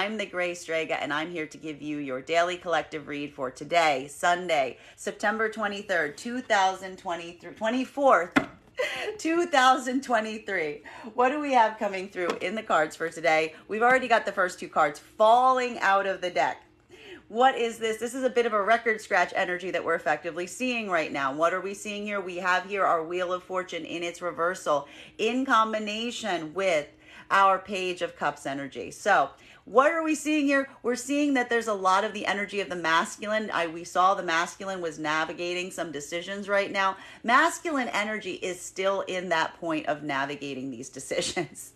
I'm the Gray Strega, and I'm here to give you your daily collective read for today, Sunday, September 23rd, 2023, 24th, 2023. What do we have coming through in the cards for today? We've already got the first two cards falling out of the deck. What is this? This is a bit of a record scratch energy that we're effectively seeing right now. What are we seeing here? We have here our Wheel of Fortune in its reversal in combination with our Page of Cups energy. So what are we seeing here? We're seeing that there's a lot of the energy of the masculine. We saw the masculine was navigating some decisions right now. Masculine energy is still in that point of navigating these decisions.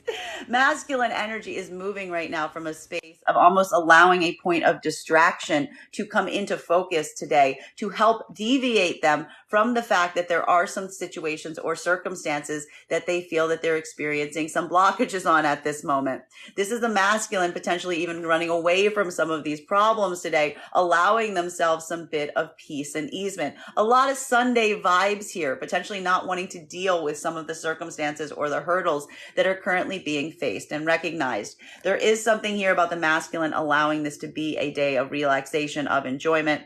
Masculine energy is moving right now from a space of almost allowing a point of distraction to come into focus today to help deviate them from the fact that there are some situations or circumstances that they feel that they're experiencing some blockages on at this moment. This is the masculine potentially even running away from some of these problems today, allowing themselves some bit of peace and easement. A lot of Sunday vibes here, potentially not wanting to deal with some of the circumstances or the hurdles that are currently being faced and recognized. There is something here about the masculine allowing this to be a day of relaxation, of enjoyment.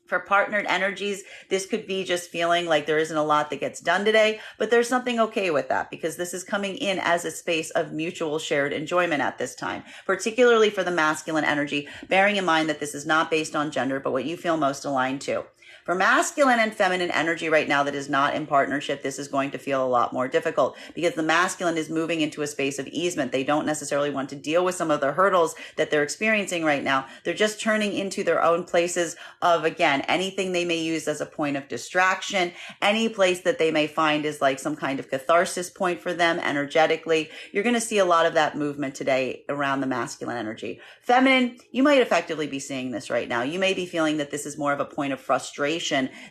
For partnered energies, this could be just feeling like there isn't a lot that gets done today, but there's something okay with that because this is coming in as a space of mutual shared enjoyment at this time, particularly for the masculine energy, bearing in mind that this is not based on gender, but what you feel most aligned to. For masculine and feminine energy right now that is not in partnership, this is going to feel a lot more difficult because the masculine is moving into a space of easement. They don't necessarily want to deal with some of the hurdles that they're experiencing right now. They're just turning into their own places of, again, anything they may use as a point of distraction, any place that they may find is like some kind of catharsis point for them energetically. You're going to see a lot of that movement today around the masculine energy. Feminine, you might effectively be seeing this right now. You may be feeling that this is more of a point of frustration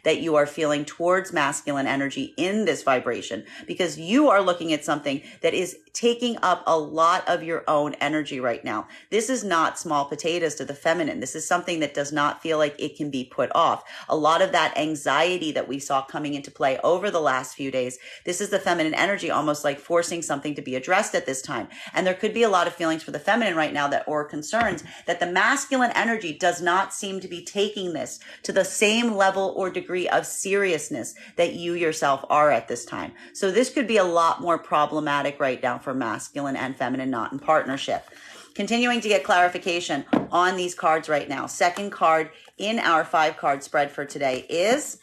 that you are feeling towards masculine energy in this vibration because you are looking at something that is taking up a lot of your own energy right now. This is not small potatoes to the feminine. This is something that does not feel like it can be put off. A lot of that anxiety that we saw coming into play over the last few days, this is the feminine energy almost like forcing something to be addressed at this time. And there could be a lot of feelings for the feminine right now that or concerns that the masculine energy does not seem to be taking this to the same level or degree of seriousness that you yourself are at this time. So this could be a lot more problematic right now for masculine and feminine not in partnership. Continuing to get clarification on these cards right now. Second card in our 5-card spread for today is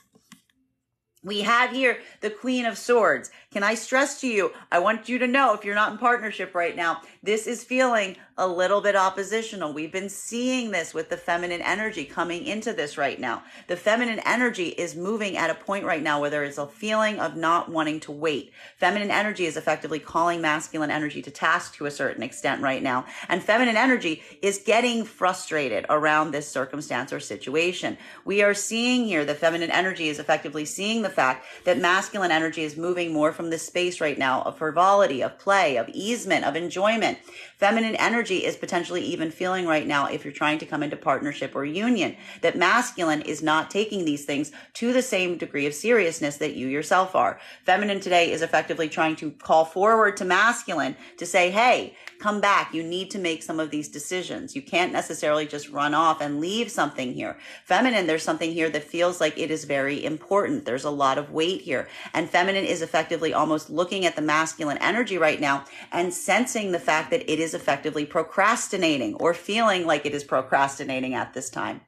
we have here the Queen of Swords. Can I stress to you, I want you to know if you're not in partnership right now, this is feeling a little bit oppositional. We've been seeing this with the feminine energy coming into this right now. The feminine energy is moving at a point right now where there is a feeling of not wanting to wait. Feminine energy is effectively calling masculine energy to task to a certain extent right now. And feminine energy is getting frustrated around this circumstance or situation. We are seeing here the feminine energy is effectively seeing the fact that masculine energy is moving more from this space right now of frivolity, of play, of easement, of enjoyment. Feminine energy is potentially even feeling right now, if you're trying to come into partnership or union, that masculine is not taking these things to the same degree of seriousness that you yourself are. Feminine today is effectively trying to call forward to masculine to say, hey, come back. You need to make some of these decisions. You can't necessarily just run off and leave something here. Feminine, there's something here that feels like it is very important. There's a lot of weight here. And feminine is effectively almost looking at the masculine energy right now and sensing the fact that it is effectively procrastinating or feeling like it is procrastinating at this time.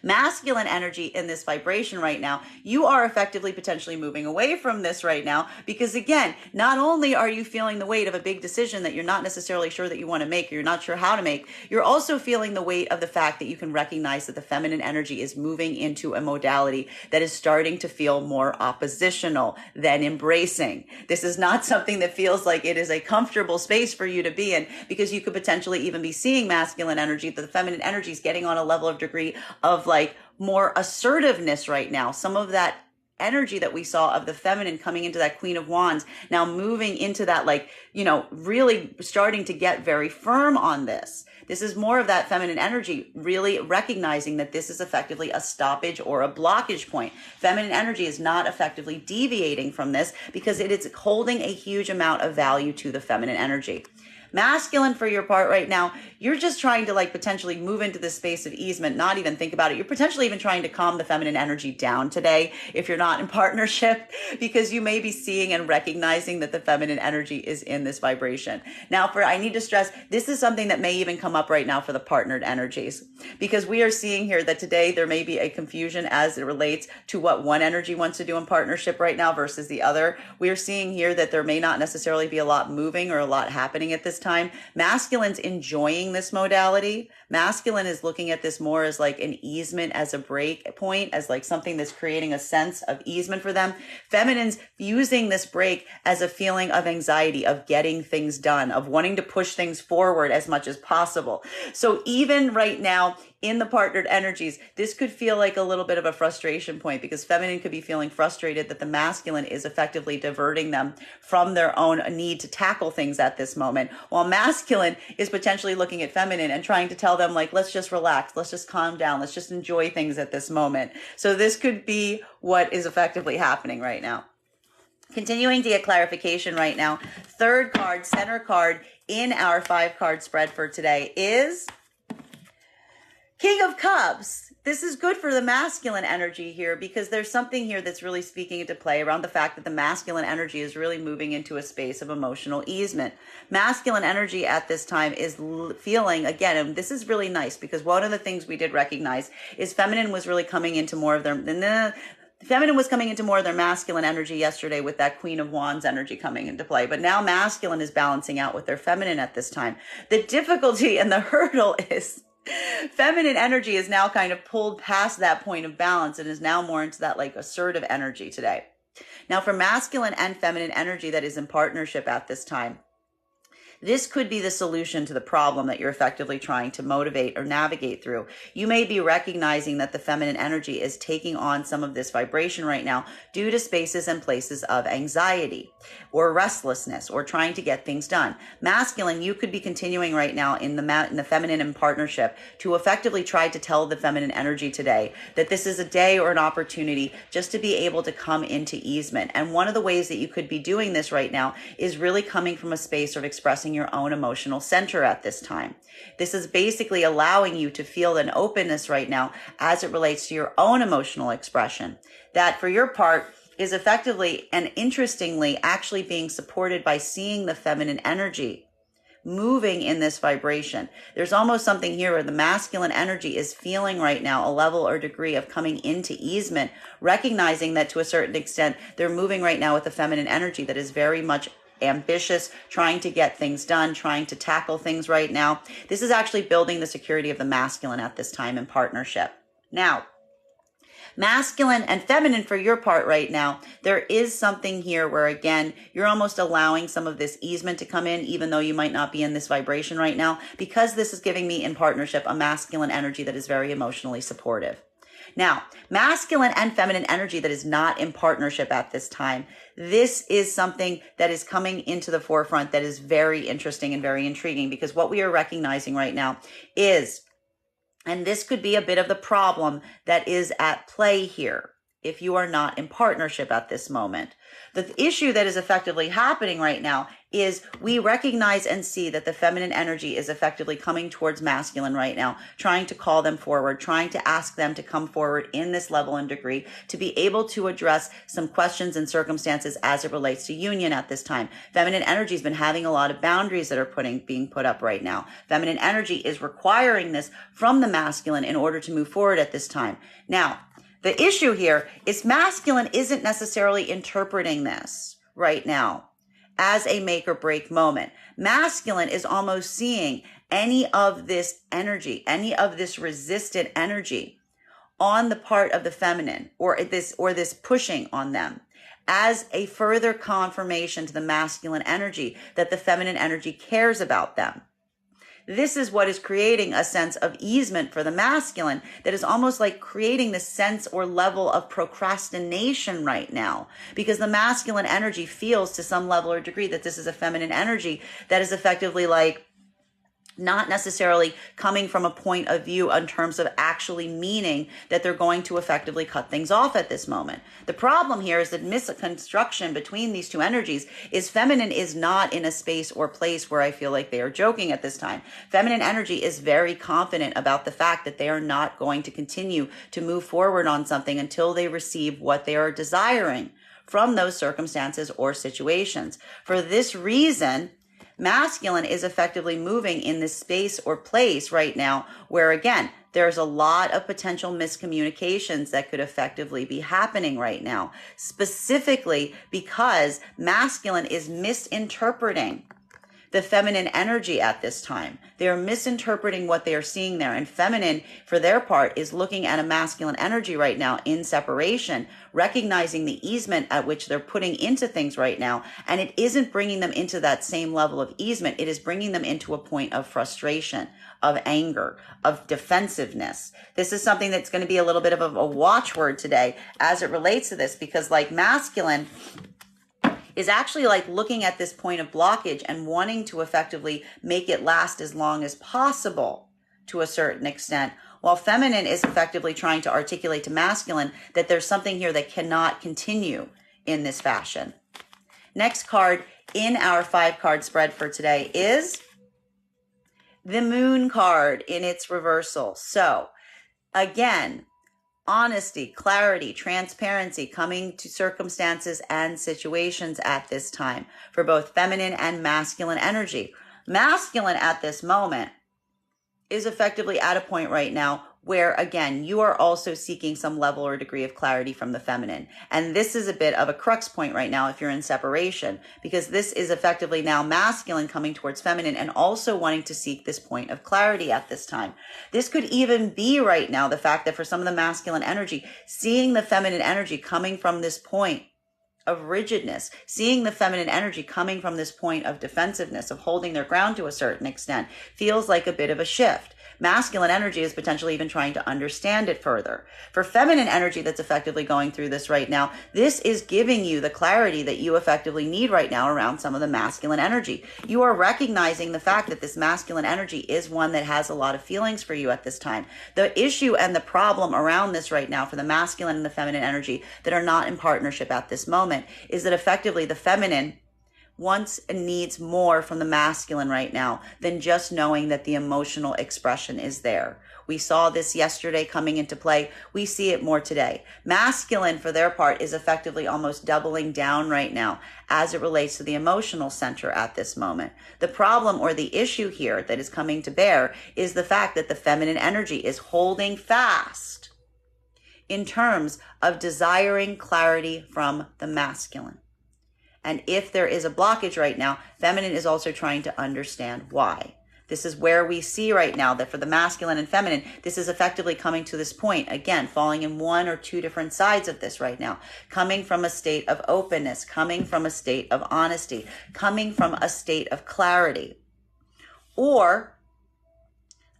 Masculine energy in this vibration right now, you are effectively potentially moving away from this right now because, again, not only are you feeling the weight of a big decision that you're not necessarily sure that you want to make or you're not sure how to make, you're also feeling the weight of the fact that you can recognize that the feminine energy is moving into a modality that is starting to feel more oppositional than embracing. This is not something that feels like it is a comfortable space for you to be in because you could potentially even be seeing masculine energy, that the feminine energy is getting on a level of degree of like more assertiveness right now. Some of that energy that we saw of the feminine coming into that Queen of Wands, now moving into that, like, really starting to get very firm on this. This is more of that feminine energy, really recognizing that this is effectively a stoppage or a blockage point. Feminine energy is not effectively deviating from this because it is holding a huge amount of value to the feminine energy. Masculine, for your part right now, you're just trying to like potentially move into this space of easement, not even think about it. You're potentially even trying to calm the feminine energy down today if you're not in partnership, because you may be seeing and recognizing that the feminine energy is in this vibration. Now, I need to stress, this is something that may even come up right now for the partnered energies, because we are seeing here that today there may be a confusion as it relates to what one energy wants to do in partnership right now versus the other. We are seeing here that there may not necessarily be a lot moving or a lot happening at this time. Masculine's enjoying this modality. Masculine is looking at this more as like an easement, as a break point, as like something that's creating a sense of easement for them. Feminine's using this break as a feeling of anxiety, of getting things done, of wanting to push things forward as much as possible. So even right now, in the partnered energies, this could feel like a little bit of a frustration point, because feminine could be feeling frustrated that the masculine is effectively diverting them from their own need to tackle things at this moment, while masculine is potentially looking at feminine and trying to tell them, like, let's just relax, let's just calm down, let's just enjoy things at this moment. So this could be what is effectively happening right now. Continuing to get clarification right now, third card, center card in our 5-card spread for today is King of Cups. This is good for the masculine energy here, because there's something here that's really speaking into play around the fact that the masculine energy is really moving into a space of emotional easement. Masculine energy at this time is feeling, again, and this is really nice, because one of the things we did recognize is feminine was really coming into more of their... Feminine was coming into more of their masculine energy yesterday with that Queen of Wands energy coming into play. But now masculine is balancing out with their feminine at this time. The difficulty and the hurdle is feminine energy is now kind of pulled past that point of balance and is now more into that like assertive energy today. Now, for masculine and feminine energy that is in partnership at this time, this could be the solution to the problem that you're effectively trying to motivate or navigate through. You may be recognizing that the feminine energy is taking on some of this vibration right now due to spaces and places of anxiety or restlessness or trying to get things done. Masculine, you could be continuing right now in the feminine in partnership to effectively try to tell the feminine energy today that this is a day or an opportunity just to be able to come into easement. And one of the ways that you could be doing this right now is really coming from a space of expressing your own emotional center at this time. This is basically allowing you to feel an openness right now as it relates to your own emotional expression. That for your part is effectively and interestingly actually being supported by seeing the feminine energy moving in this vibration. There's almost something here where the masculine energy is feeling right now a level or degree of coming into easement, recognizing that to a certain extent they're moving right now with the feminine energy that is very much ambitious, trying to get things done, trying to tackle things right now. This is actually building the security of the masculine at this time in partnership. Now, masculine and feminine for your part right now, there is something here where, again, you're almost allowing some of this easement to come in, even though you might not be in this vibration right now, because this is giving me in partnership a masculine energy that is very emotionally supportive. Now, masculine and feminine energy that is not in partnership at this time, this is something that is coming into the forefront that is very interesting and very intriguing, because what we are recognizing right now is, and this could be a bit of the problem that is at play here if you are not in partnership at this moment. The issue that is effectively happening right now is we recognize and see that the feminine energy is effectively coming towards masculine right now, trying to call them forward, trying to ask them to come forward in this level and degree to be able to address some questions and circumstances as it relates to union at this time. Feminine energy has been having a lot of boundaries that are being put up right now. Feminine energy is requiring this from the masculine in order to move forward at this time. Now, the issue here is masculine isn't necessarily interpreting this right now as a make or break moment. Masculine is almost seeing any of this energy, any of this resistant energy on the part of the feminine or this pushing on them as a further confirmation to the masculine energy that the feminine energy cares about them. This is what is creating a sense of easement for the masculine that is almost like creating the sense or level of procrastination right now, because the masculine energy feels to some level or degree that this is a feminine energy that is effectively like not necessarily coming from a point of view in terms of actually meaning that they're going to effectively cut things off at this moment. The problem here is that misconstruction between these two energies is feminine is not in a space or place where I feel like they are joking at this time. Feminine energy is very confident about the fact that they are not going to continue to move forward on something until they receive what they are desiring from those circumstances or situations. For this reason, masculine is effectively moving in this space or place right now where, again, there's a lot of potential miscommunications that could effectively be happening right now, specifically because masculine is misinterpreting the feminine energy at this time. They are misinterpreting what they are seeing there. And feminine, for their part, is looking at a masculine energy right now in separation, recognizing the easement at which they're putting into things right now. And it isn't bringing them into that same level of easement. It is bringing them into a point of frustration, of anger, of defensiveness. This is something that's going to be a little bit of a watchword today as it relates to this, because like masculine is actually like looking at this point of blockage and wanting to effectively make it last as long as possible to a certain extent, while feminine is effectively trying to articulate to masculine that there's something here that cannot continue in this fashion. Next card in our 5-card spread for today is the Moon card in its reversal. So again, honesty, clarity, transparency coming to circumstances and situations at this time for both feminine and masculine energy. Masculine at this moment is effectively at a point right now where, again, you are also seeking some level or degree of clarity from the feminine. And this is a bit of a crux point right now if you're in separation, because this is effectively now masculine coming towards feminine and also wanting to seek this point of clarity at this time. This could even be right now the fact that for some of the masculine energy, seeing the feminine energy coming from this point of rigidness, seeing the feminine energy coming from this point of defensiveness, of holding their ground to a certain extent, feels like a bit of a shift. Masculine energy is potentially even trying to understand it further. For feminine energy that's effectively going through this right now, this is giving you the clarity that you effectively need right now around some of the masculine energy. You are recognizing the fact that this masculine energy is one that has a lot of feelings for you at this time. The issue and the problem around this right now for the masculine and the feminine energy that are not in partnership at this moment is that effectively the feminine wants and needs more from the masculine right now than just knowing that the emotional expression is there. We saw this yesterday coming into play. We see it more today. Masculine, for their part, is effectively almost doubling down right now as it relates to the emotional center at this moment. The problem or the issue here that is coming to bear is the fact that the feminine energy is holding fast in terms of desiring clarity from the masculine. And if there is a blockage right now, feminine is also trying to understand why. This is where we see right now that for the masculine and feminine, this is effectively coming to this point, again, falling in one or two different sides of this right now, coming from a state of openness, coming from a state of honesty, coming from a state of clarity. Or,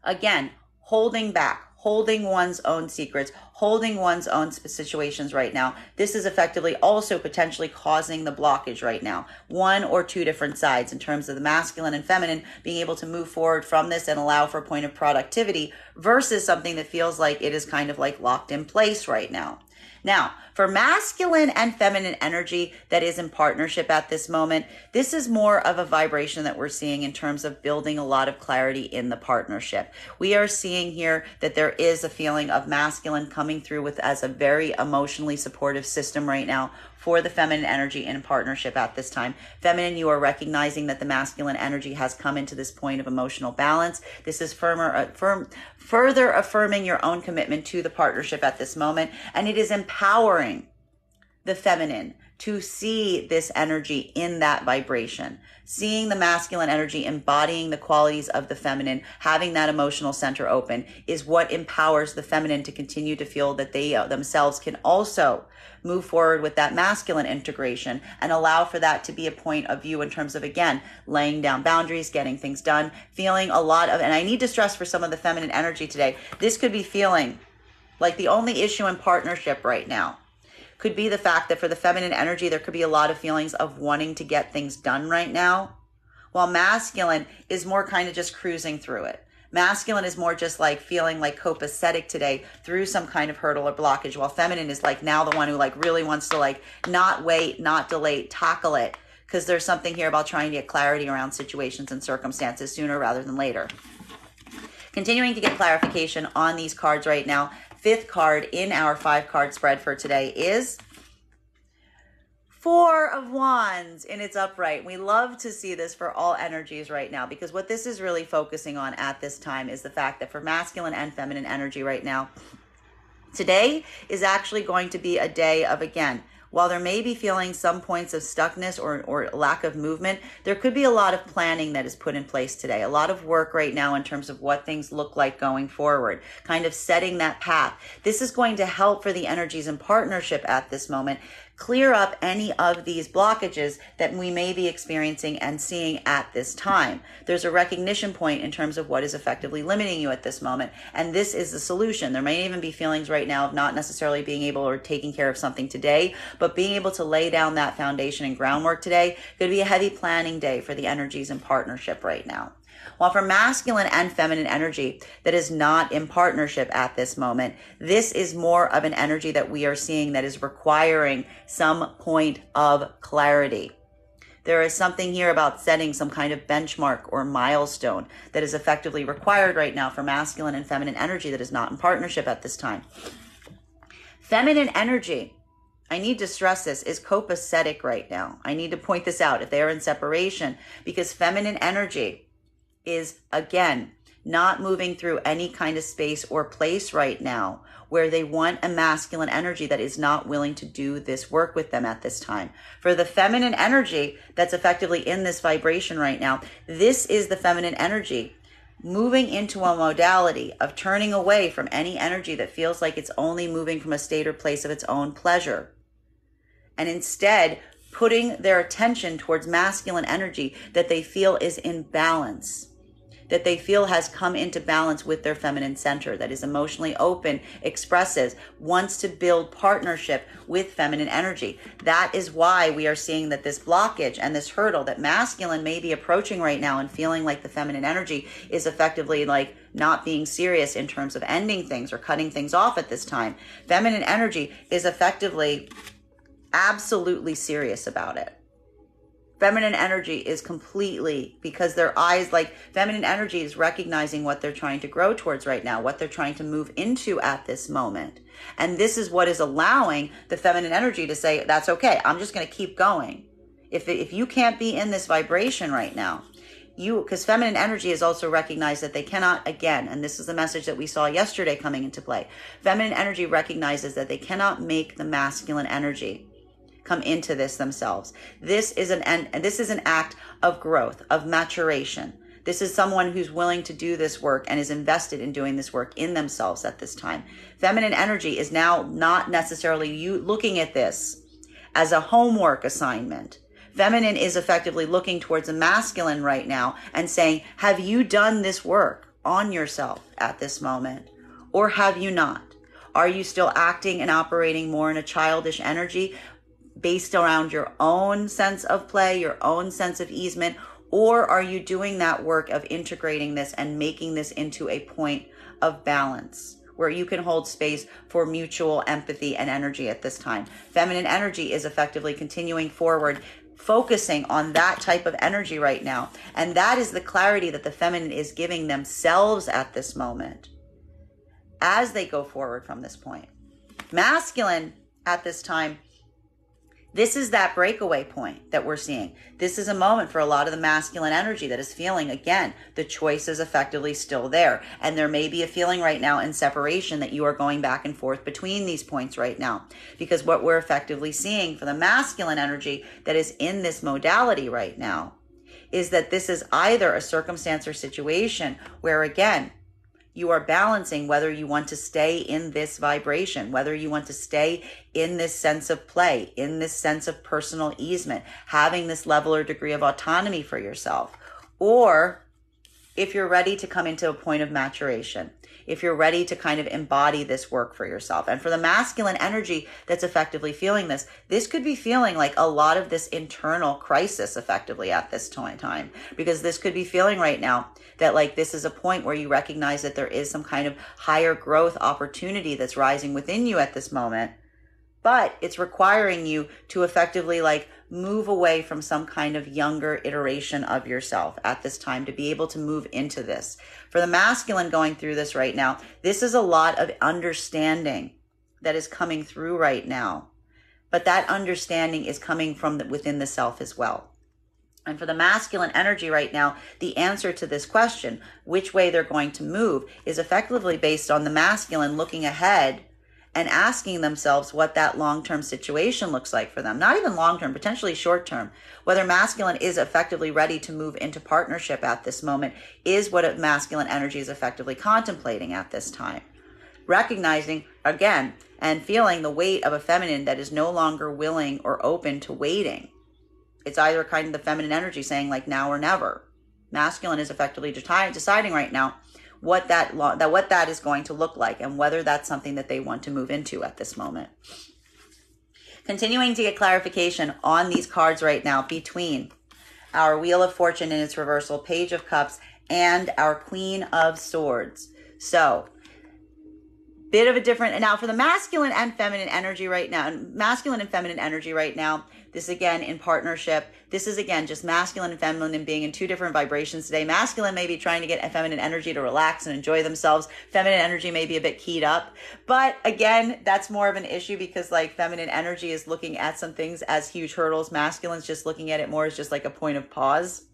again, holding back, holding one's own secrets, holding one's own situations right now. This is effectively also potentially causing the blockage right now. One or two different sides in terms of the masculine and feminine being able to move forward from this and allow for a point of productivity versus something that feels like it is kind of like locked in place right now. Now, for masculine and feminine energy that is in partnership at this moment, this is more of a vibration that we're seeing in terms of building a lot of clarity in the partnership. We are seeing here that there is a feeling of masculine coming through with as a very emotionally supportive system right now for the feminine energy in partnership at this time. Feminine, you are recognizing that the masculine energy has come into this point of emotional balance. This is further affirming your own commitment to the partnership at this moment, and it is empowering the feminine to see this energy in that vibration. Seeing the masculine energy embodying the qualities of the feminine, having that emotional center open, is what empowers the feminine to continue to feel that they themselves can also move forward with that masculine integration and allow for that to be a point of view in terms of, again, laying down boundaries, getting things done, feeling a lot of, and I need to stress for some of the feminine energy today, this could be feeling like the only issue in partnership right now could be the fact that for the feminine energy, there could be a lot of feelings of wanting to get things done right now, while masculine is more kind of just cruising through it. Masculine is more just like feeling like copacetic today through some kind of hurdle or blockage, while feminine is like now the one who like really wants to like not wait, not delay, tackle it, because there's something here about trying to get clarity around situations and circumstances sooner rather than later. Continuing to get clarification on these cards right now, fifth card in our 5-card spread for today is Four of Wands in its upright. We love to see this for all energies right now, because what this is really focusing on at this time is the fact that for masculine and feminine energy right now, today is actually going to be a day of, again, while there may be feeling some points of stuckness or lack of movement, there could be a lot of planning that is put in place today. A lot of work right now in terms of what things look like going forward, kind of setting that path. This is going to help for the energies in partnership at this moment clear up any of these blockages that we may be experiencing and seeing at this time. There's a recognition point in terms of what is effectively limiting you at this moment, and this is the solution. There may even be feelings right now of not necessarily being able or taking care of something today, but being able to lay down that foundation and groundwork today could be a heavy planning day for the energies in partnership right now. While for masculine and feminine energy that is not in partnership at this moment, this is more of an energy that we are seeing that is requiring some point of clarity. There is something here about setting some kind of benchmark or milestone that is effectively required right now for masculine and feminine energy that is not in partnership at this time. Feminine energy, I need to stress this, is copacetic right now. I need to point this out if they are in separation, because feminine energy is, again, not moving through any kind of space or place right now where they want a masculine energy that is not willing to do this work with them at this time. For the feminine energy that's effectively in this vibration right now, this is the feminine energy moving into a modality of turning away from any energy that feels like it's only moving from a state or place of its own pleasure, and instead putting their attention towards masculine energy that they feel is in balance, that they feel has come into balance with their feminine center, that is emotionally open, expressive, wants to build partnership with feminine energy. That is why we are seeing that this blockage and this hurdle that masculine may be approaching right now and feeling like the feminine energy is effectively like not being serious in terms of ending things or cutting things off at this time. Feminine energy is effectively absolutely serious about it. Feminine energy is completely, because their eyes, like feminine energy is recognizing what they're trying to grow towards right now, what they're trying to move into at this moment. And this is what is allowing the feminine energy to say, that's okay, I'm just going to keep going. If you can't be in this vibration right now, because feminine energy is also recognized that they cannot, again, and this is the message that we saw yesterday coming into play, feminine energy recognizes that they cannot make the masculine energy come into this themselves. This is an act of growth, of maturation. This is someone who's willing to do this work and is invested in doing this work in themselves at this time. Feminine energy is now not necessarily you looking at this as a homework assignment. Feminine is effectively looking towards a masculine right now and saying, have you done this work on yourself at this moment? Or have you not? Are you still acting and operating more in a childish energy based around your own sense of play, your own sense of easement? Or are you doing that work of integrating this and making this into a point of balance where you can hold space for mutual empathy and energy at this time? Feminine energy is effectively continuing forward, focusing on that type of energy right now. And that is the clarity that the feminine is giving themselves at this moment as they go forward from this point. Masculine at this time, this is that breakaway point that we're seeing. This is a moment for a lot of the masculine energy that is feeling, again, the choice is effectively still there. And there may be a feeling right now in separation that you are going back and forth between these points right now. Because what we're effectively seeing for the masculine energy that is in this modality right now is that this is either a circumstance or situation where, again, you are balancing whether you want to stay in this vibration, whether you want to stay in this sense of play, in this sense of personal easement, having this level or degree of autonomy for yourself, or if you're ready to come into a point of maturation, if you're ready to kind of embody this work for yourself. And for the masculine energy that's effectively feeling this could be feeling like a lot of this internal crisis effectively at this time, because this could be feeling right now that like this is a point where you recognize that there is some kind of higher growth opportunity that's rising within you at this moment, but it's requiring you to effectively like move away from some kind of younger iteration of yourself at this time to be able to move into this. For the masculine going through this right now, this is a lot of understanding that is coming through right now, but that understanding is coming from within the self as well. And for the masculine energy right now, the answer to this question, which way they're going to move, is effectively based on the masculine looking ahead and asking themselves what that long-term situation looks like for them. Not even long-term, potentially short-term. Whether masculine is effectively ready to move into partnership at this moment is what masculine energy is effectively contemplating at this time. Recognizing, again, and feeling the weight of a feminine that is no longer willing or open to waiting. It's either kind of the feminine energy saying like now or never. Masculine is effectively deciding right now what that is going to look like and whether that's something that they want to move into at this moment. Continuing to get clarification on these cards right now between our Wheel of Fortune in its reversal, Page of Cups, and our Queen of Swords. So, bit of a different, and now for the masculine and feminine energy right now, this again in partnership, this is again just masculine and feminine being in two different vibrations today. Masculine may be trying to get feminine energy to relax and enjoy themselves. Feminine energy may be a bit keyed up, but again, that's more of an issue because like feminine energy is looking at some things as huge hurdles. Masculine's just looking at it more as just like a point of pause.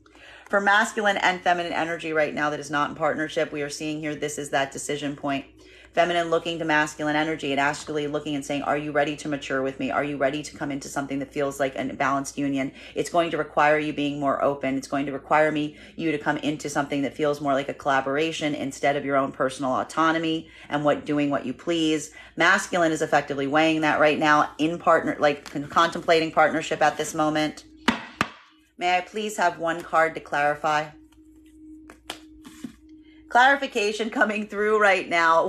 For masculine and feminine energy right now that is not in partnership, we are seeing here, this is that decision point. Feminine looking to masculine energy and actually looking and saying, are you ready to mature with me? Are you ready to come into something that feels like a balanced union? It's going to require you being more open. It's going to require you to come into something that feels more like a collaboration instead of your own personal autonomy and doing what you please. Masculine is effectively weighing that right now in contemplating partnership at this moment. May I please have one card to clarify? Clarification coming through right now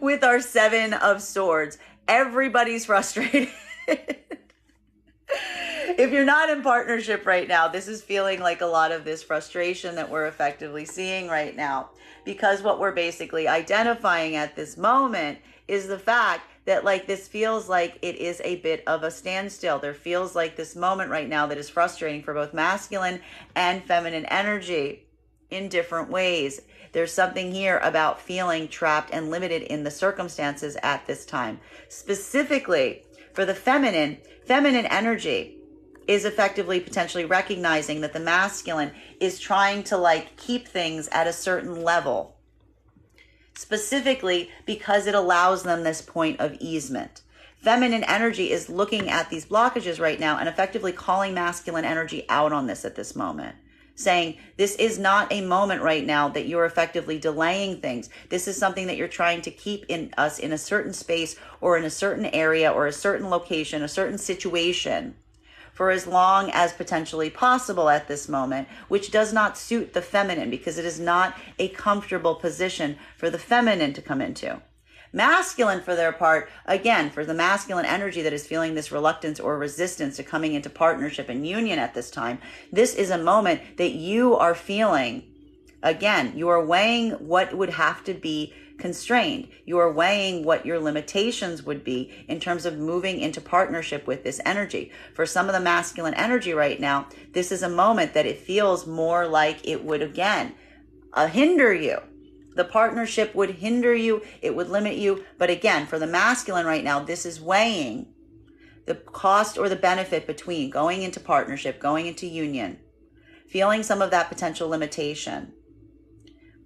with our Seven of Swords. Everybody's frustrated. If you're not in partnership right now, this is feeling like a lot of this frustration that we're effectively seeing right now. Because what we're basically identifying at this moment is the fact that like this feels like it is a bit of a standstill. There feels like this moment right now that is frustrating for both masculine and feminine energy in different ways. There's something here about feeling trapped and limited in the circumstances at this time. Specifically for the feminine energy is effectively potentially recognizing that the masculine is trying to like keep things at a certain level. Specifically because it allows them this point of easement. Feminine energy is looking at these blockages right now and effectively calling masculine energy out on this at this moment. Saying this is not a moment right now that you're effectively delaying things. This is something that you're trying to keep in us in a certain space or in a certain area or a certain location, a certain situation for as long as potentially possible at this moment, which does not suit the feminine because it is not a comfortable position for the feminine to come into. Masculine, for their part, again, for the masculine energy that is feeling this reluctance or resistance to coming into partnership and union at this time, this is a moment that you are feeling, again, you are weighing what would have to be constrained. You are weighing what your limitations would be in terms of moving into partnership with this energy. For some of the masculine energy right now, this is a moment that it feels more like it would, again, hinder you. The partnership would hinder you. It would limit you. But again, for the masculine right now, this is weighing the cost or the benefit between going into partnership, going into union, feeling some of that potential limitation,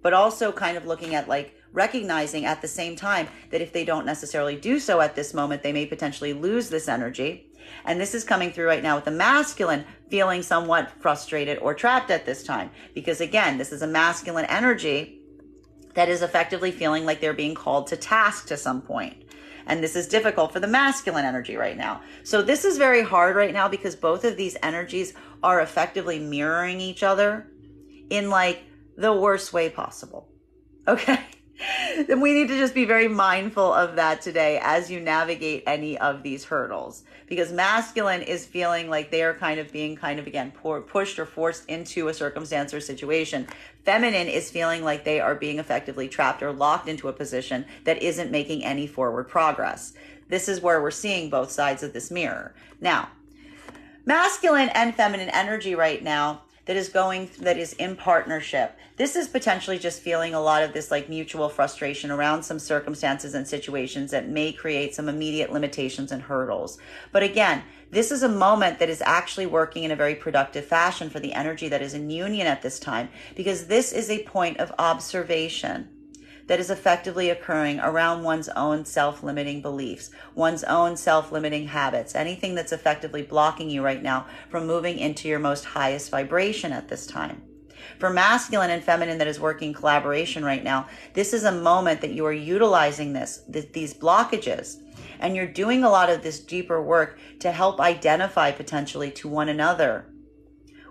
but also kind of looking at like recognizing at the same time that if they don't necessarily do so at this moment, they may potentially lose this energy. And this is coming through right now with the masculine feeling somewhat frustrated or trapped at this time. Because again, this is a masculine energy that is effectively feeling like they're being called to task to some point. And this is difficult for the masculine energy right now. So this is very hard right now because both of these energies are effectively mirroring each other in like the worst way possible. Okay? Then we need to just be very mindful of that today as you navigate any of these hurdles, because masculine is feeling like they are being again pushed or forced into a circumstance or situation. Feminine is feeling like they are being effectively trapped or locked into a position that isn't making any forward progress. This is where we're seeing both sides of this mirror. Now, masculine and feminine energy right now that is in partnership. This is potentially just feeling a lot of this mutual frustration around some circumstances and situations that may create some immediate limitations and hurdles. But again, this is a moment that is actually working in a very productive fashion for the energy that is in union at this time, because this is a point of observation that is effectively occurring around one's own self-limiting beliefs, one's own self-limiting habits, anything that's effectively blocking you right now from moving into your most highest vibration at this time. For masculine and feminine that is working collaboration right now, this is a moment that you are utilizing these blockages, and you're doing a lot of this deeper work to help identify potentially to one another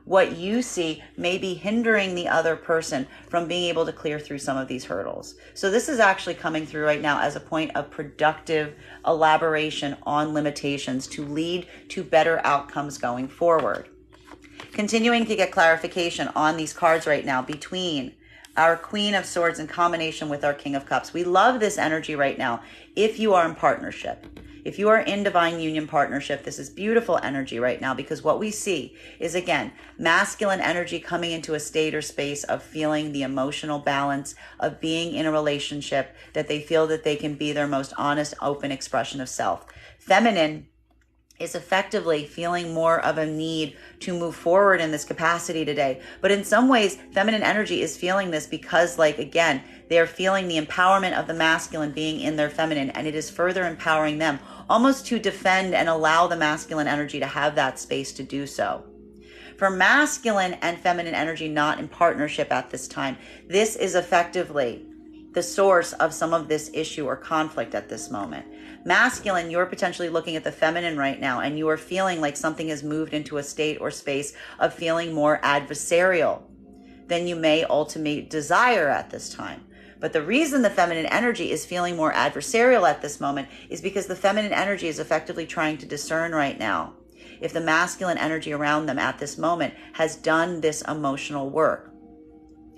what you see may be hindering the other person from being able to clear through some of these hurdles. So this is actually coming through right now as a point of productive elaboration on limitations to lead to better outcomes going forward. Continuing to get clarification on these cards right now between our Queen of Swords in combination with our King of Cups. We love this energy right now if you are in partnership. If you are in divine union partnership, this is beautiful energy right now, because what we see is, again, masculine energy coming into a state or space of feeling the emotional balance of being in a relationship that they feel that they can be their most honest, open expression of self. Feminine is effectively feeling more of a need to move forward in this capacity today. But in some ways, feminine energy is feeling this because, again, they're feeling the empowerment of the masculine being in their feminine, and it is further empowering them almost to defend and allow the masculine energy to have that space to do so. For masculine and feminine energy not in partnership at this time, this is effectively the source of some of this issue or conflict at this moment. Masculine, you're potentially looking at the feminine right now, and you are feeling like something has moved into a state or space of feeling more adversarial than you may ultimately desire at this time. But the reason the feminine energy is feeling more adversarial at this moment is because the feminine energy is effectively trying to discern right now if the masculine energy around them at this moment has done this emotional work.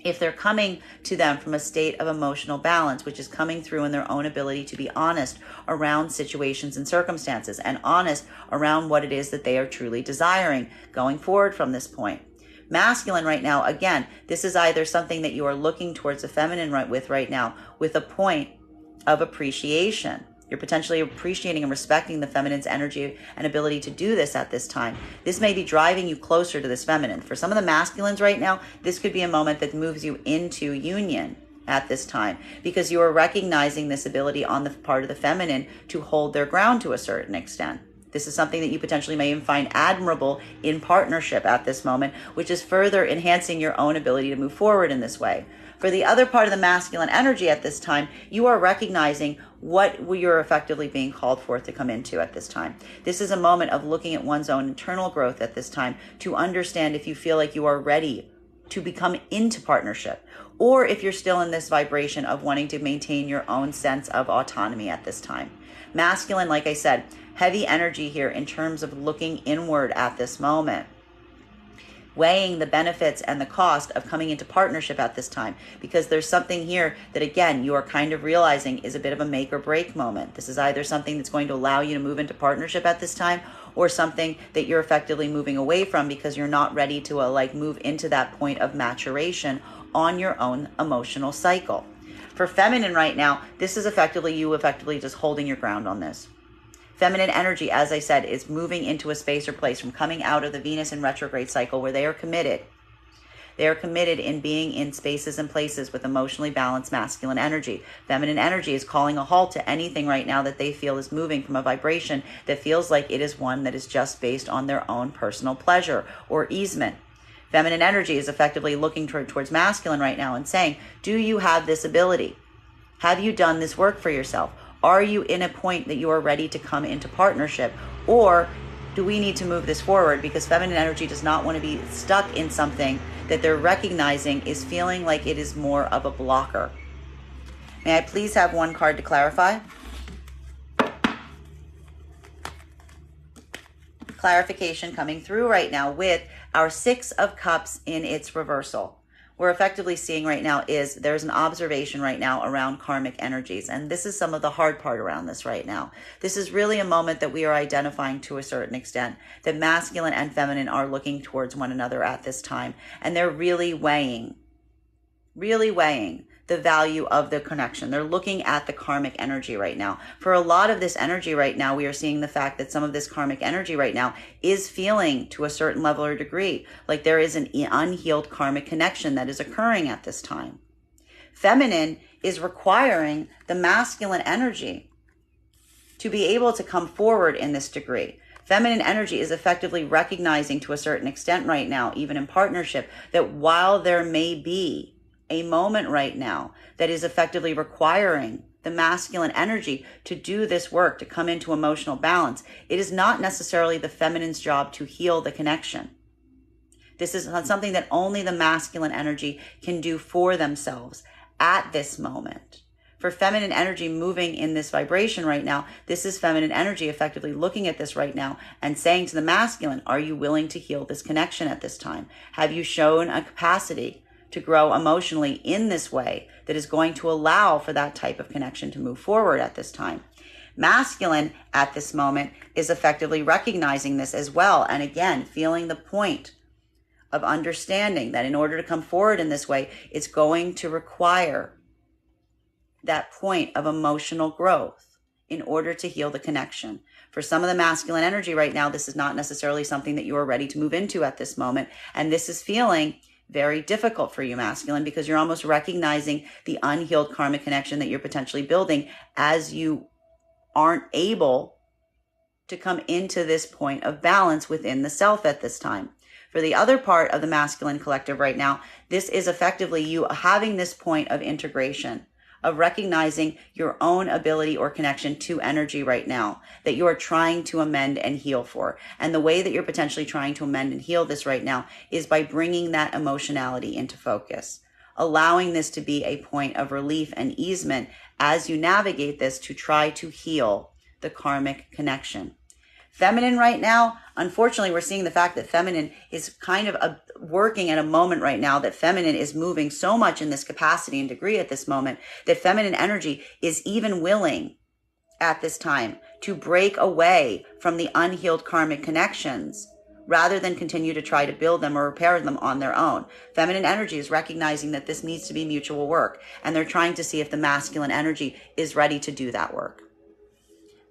If they're coming to them from a state of emotional balance, which is coming through in their own ability to be honest around situations and circumstances, and honest around what it is that they are truly desiring going forward from this point. Masculine right now, again, this is either something that you are looking towards the feminine right now with a point of appreciation. You're potentially appreciating and respecting the feminine's energy and ability to do this at this time. This may be driving you closer to this feminine. For some of the masculines right now, this could be a moment that moves you into union at this time, because you are recognizing this ability on the part of the feminine to hold their ground to a certain extent. This is something that you potentially may even find admirable in partnership at this moment, which is further enhancing your own ability to move forward in this way. For the other part of the masculine energy at this time, you are recognizing what you're effectively being called forth to come into at this time. This is a moment of looking at one's own internal growth at this time to understand if you feel like you are ready to become into partnership, or if you're still in this vibration of wanting to maintain your own sense of autonomy at this time. Masculine, like I said, heavy energy here in terms of looking inward at this moment, weighing the benefits and the cost of coming into partnership at this time, because there's something here that, again, you are kind of realizing is a bit of a make or break moment. This is either something that's going to allow you to move into partnership at this time, or something that you're effectively moving away from because you're not ready to move into that point of maturation on your own emotional cycle. For feminine right now, this is you effectively just holding your ground on this. Feminine energy, as I said, is moving into a space or place from coming out of the Venus in retrograde cycle where they are committed. They are committed in being in spaces and places with emotionally balanced masculine energy. Feminine energy is calling a halt to anything right now that they feel is moving from a vibration that feels like it is one that is just based on their own personal pleasure or easement. Feminine energy is effectively looking towards masculine right now and saying, do you have this ability? Have you done this work for yourself? Are you in a point that you are ready to come into partnership? Or do we need to move this forward? Because feminine energy does not want to be stuck in something that they're recognizing is feeling like it is more of a blocker. May I please have one card to clarify? Clarification coming through right now with our Six of Cups in its reversal. We're effectively seeing right now is there's an observation right now around karmic energies. And this is some of the hard part around this right now. This is really a moment that we are identifying to a certain extent that masculine and feminine are looking towards one another at this time. And they're really weighing the value of the connection. They're looking at the karmic energy right now. For a lot of this energy right now, we are seeing the fact that some of this karmic energy right now is feeling to a certain level or degree like there is an unhealed karmic connection that is occurring at this time. Feminine is requiring the masculine energy to be able to come forward in this degree. Feminine energy is effectively recognizing to a certain extent right now, even in partnership, that while there may be a moment right now that is effectively requiring the masculine energy to do this work, to come into emotional balance, it is not necessarily the feminine's job to heal the connection. This is something that only the masculine energy can do for themselves at this moment. For feminine energy moving in this vibration right now, this is feminine energy effectively looking at this right now and saying to the masculine, are you willing to heal this connection at this time? Have you shown a capacity to grow emotionally in this way that is going to allow for that type of connection to move forward at this time? Masculine at this moment is effectively recognizing this as well. And again, feeling the point of understanding that in order to come forward in this way, it's going to require that point of emotional growth in order to heal the connection. For some of the masculine energy right now, this is not necessarily something that you are ready to move into at this moment. And this is feeling very difficult for you, masculine, because you're almost recognizing the unhealed karmic connection that you're potentially building as you aren't able to come into this point of balance within the self at this time. For the other part of the masculine collective right now, this is effectively you having this point of integration, of recognizing your own ability or connection to energy right now that you are trying to amend and heal for. And the way that you're potentially trying to amend and heal this right now is by bringing that emotionality into focus, allowing this to be a point of relief and easement as you navigate this to try to heal the karmic connection. Feminine right now, unfortunately, we're seeing the fact that feminine is kind of working at a moment right now that feminine is moving so much in this capacity and degree at this moment that feminine energy is even willing at this time to break away from the unhealed karmic connections rather than continue to try to build them or repair them on their own. Feminine energy is recognizing that this needs to be mutual work, and they're trying to see if the masculine energy is ready to do that work.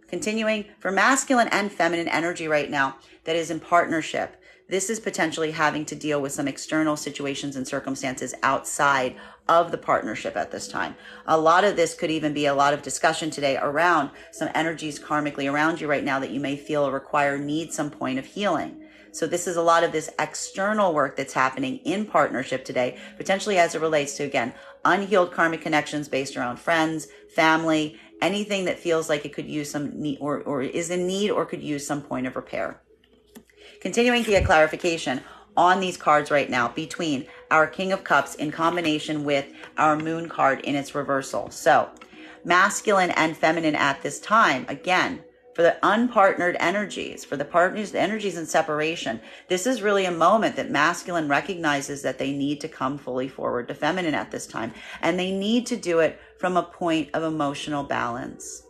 Continuing, for masculine and feminine energy right now that is in partnership, this is potentially having to deal with some external situations and circumstances outside of the partnership at this time. A lot of this could even be a lot of discussion today around some energies karmically around you right now that you may feel need some point of healing. So this is a lot of this external work that's happening in partnership today, potentially as it relates to, again, unhealed karmic connections based around friends, family, anything that feels like it could use some need or is in need or could use some point of repair. Continuing to get clarification on these cards right now between our King of Cups in combination with our Moon card in its reversal. So masculine and feminine at this time, again, for the unpartnered energies, for the partners, the energies in separation, this is really a moment that masculine recognizes that they need to come fully forward to feminine at this time. And they need to do it from a point of emotional balance.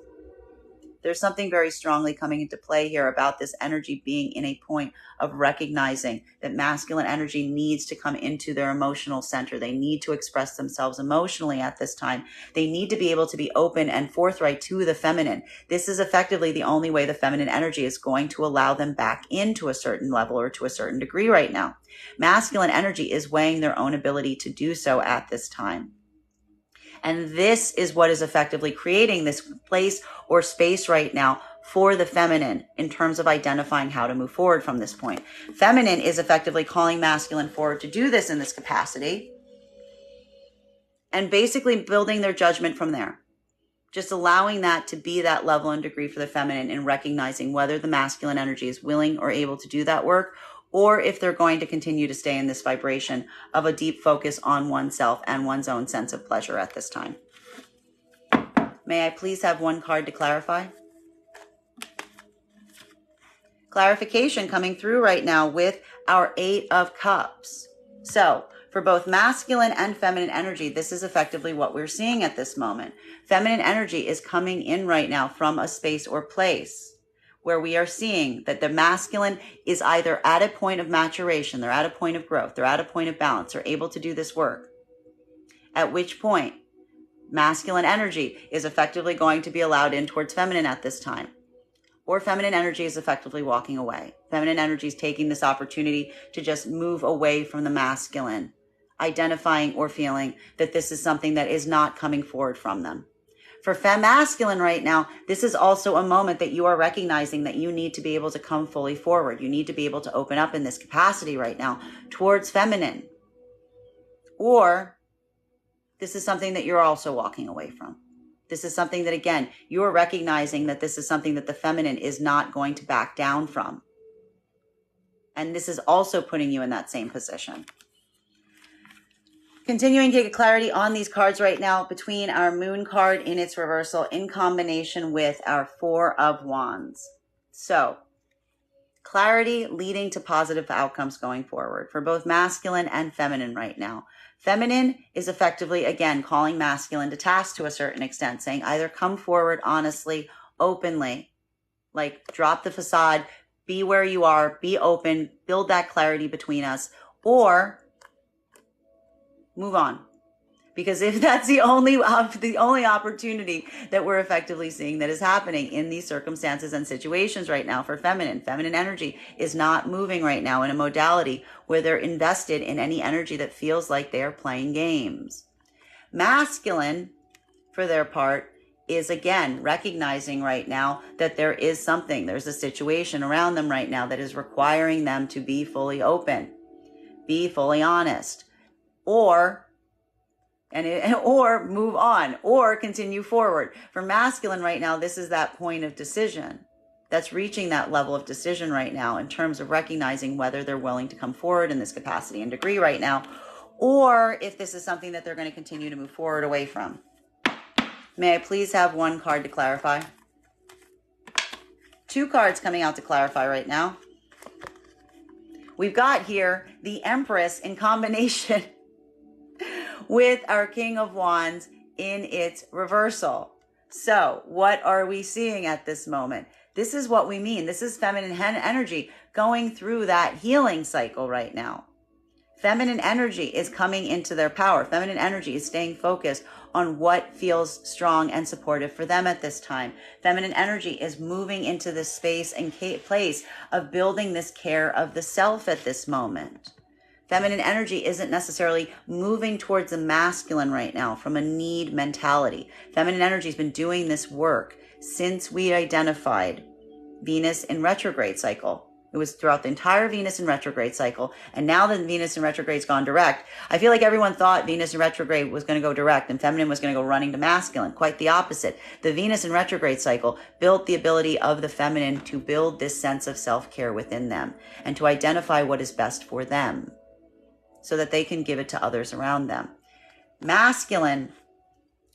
There's something very strongly coming into play here about this energy being in a point of recognizing that masculine energy needs to come into their emotional center. They need to express themselves emotionally at this time. They need to be able to be open and forthright to the feminine. This is effectively the only way the feminine energy is going to allow them back into a certain level or to a certain degree right now. Masculine energy is weighing their own ability to do so at this time. And this is what is effectively creating this place or space right now for the feminine in terms of identifying how to move forward from this point. Feminine is effectively calling masculine forward to do this in this capacity and basically building their judgment from there. Just allowing that to be that level and degree for the feminine and recognizing whether the masculine energy is willing or able to do that work, or if they're going to continue to stay in this vibration of a deep focus on oneself and one's own sense of pleasure at this time. May I please have one card to clarify? Clarification coming through right now with our 8 of Cups. So, for both masculine and feminine energy, this is effectively what we're seeing at this moment. Feminine energy is coming in right now from a space or place where we are seeing that the masculine is either at a point of maturation, they're at a point of growth, they're at a point of balance, they're able to do this work. At which point, masculine energy is effectively going to be allowed in towards feminine at this time. Or feminine energy is effectively walking away. Feminine energy is taking this opportunity to just move away from the masculine, identifying or feeling that this is something that is not coming forward from them. For masculine right now, this is also a moment that you are recognizing that you need to be able to come fully forward. You need to be able to open up in this capacity right now towards feminine. Or this is something that you're also walking away from. This is something that, again, you're recognizing that this is something that the feminine is not going to back down from. And this is also putting you in that same position. Continuing to get clarity on these cards right now between our Moon card in its reversal in combination with our 4 of Wands. So, clarity leading to positive outcomes going forward for both masculine and feminine right now. Feminine is effectively, again, calling masculine to task to a certain extent, saying either come forward honestly, openly, like drop the facade, be where you are, be open, build that clarity between us, or move on. Because if that's the only opportunity that we're effectively seeing that is happening in these circumstances and situations right now for feminine energy is not moving right now in a modality where they're invested in any energy that feels like they're playing games. Masculine, for their part, is again recognizing right now that there's a situation around them right now that is requiring them to be fully open, be fully honest, or move on, or continue forward. For masculine right now, this is that point of decision. That's reaching that level of decision right now in terms of recognizing whether they're willing to come forward in this capacity and degree right now, or if this is something that they're going to continue to move forward away from. May I please have one card to clarify? 2 cards coming out to clarify right now. We've got here the Empress in combination with our King of Wands in its reversal. So what are we seeing at this moment? This is what we mean. This is feminine energy going through that healing cycle right now. Feminine energy is coming into their power. Feminine energy is staying focused on what feels strong and supportive for them at this time. Feminine energy is moving into this space and place of building this care of the self at this moment. Feminine energy isn't necessarily moving towards the masculine right now from a need mentality. Feminine energy has been doing this work since we identified Venus in retrograde cycle. It was throughout the entire Venus in retrograde cycle. And now that Venus in retrograde's gone direct, I feel like everyone thought Venus in retrograde was going to go direct and feminine was going to go running to masculine. Quite the opposite. The Venus in retrograde cycle built the ability of the feminine to build this sense of self-care within them and to identify what is best for them, so that they can give it to others around them. Masculine,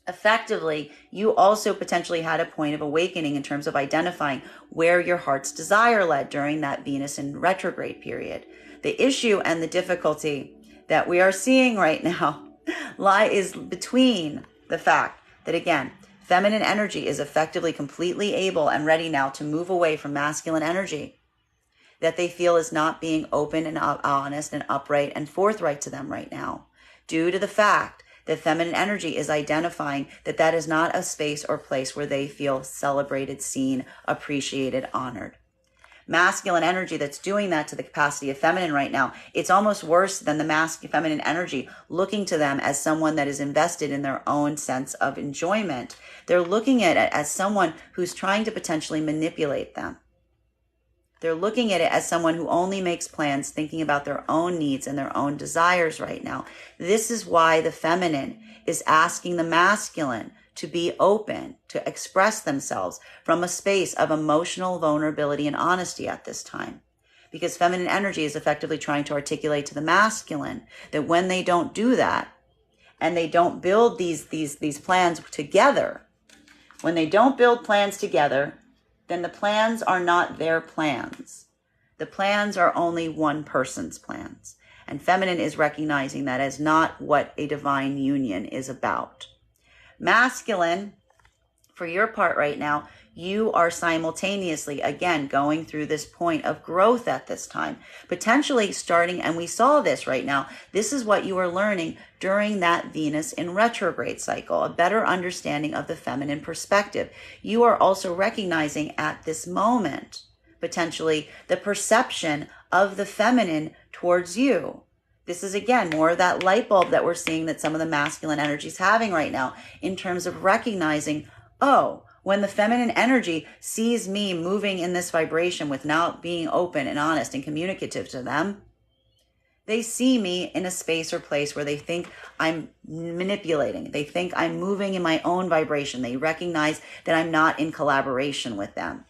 effectively, you also potentially had a point of awakening in terms of identifying where your heart's desire led during that Venus in retrograde period. The issue and the difficulty that we are seeing right now is between the fact that, again, feminine energy is effectively completely able and ready now to move away from masculine energy that they feel is not being open and honest and upright and forthright to them right now, due to the fact that feminine energy is identifying that that is not a space or place where they feel celebrated, seen, appreciated, honored. Masculine energy that's doing that to the capacity of feminine right now, it's almost worse than the feminine energy looking to them as someone that is invested in their own sense of enjoyment. They're looking at it as someone who's trying to potentially manipulate them. They're looking at it as someone who only makes plans thinking about their own needs and their own desires right now. This is why the feminine is asking the masculine to be open, to express themselves from a space of emotional vulnerability and honesty at this time. because feminine energy is effectively trying to articulate to the masculine that when they don't do that and they don't build these plans together, when they don't build plans together, then the plans are not their plans. The plans are only one person's plans. And feminine is recognizing that as not what a divine union is about. Masculine, for your part right now, you are simultaneously, again, going through this point of growth at this time, potentially starting, and we saw this right now, this is what you are learning during that Venus in retrograde cycle, a better understanding of the feminine perspective. You are also recognizing at this moment, potentially, the perception of the feminine towards you. This is, again, more of that light bulb that we're seeing that some of the masculine energy is having right now in terms of recognizing, oh, when the feminine energy sees me moving in this vibration with now being open and honest and communicative to them, they see me in a space or place where they think I'm manipulating. They think I'm moving in my own vibration. They recognize that I'm not in collaboration with them.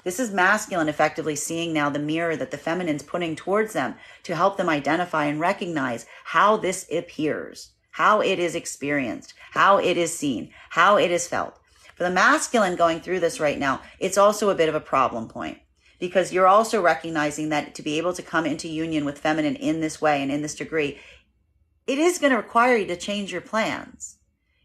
This is masculine effectively seeing now the mirror that the feminine's putting towards them to help them identify and recognize how this appears, how it is experienced, how it is seen, how it is felt. For the masculine going through this right now, it's also a bit of a problem point because you're also recognizing that to be able to come into union with feminine in this way and in this degree, it is going to require you to change your plans.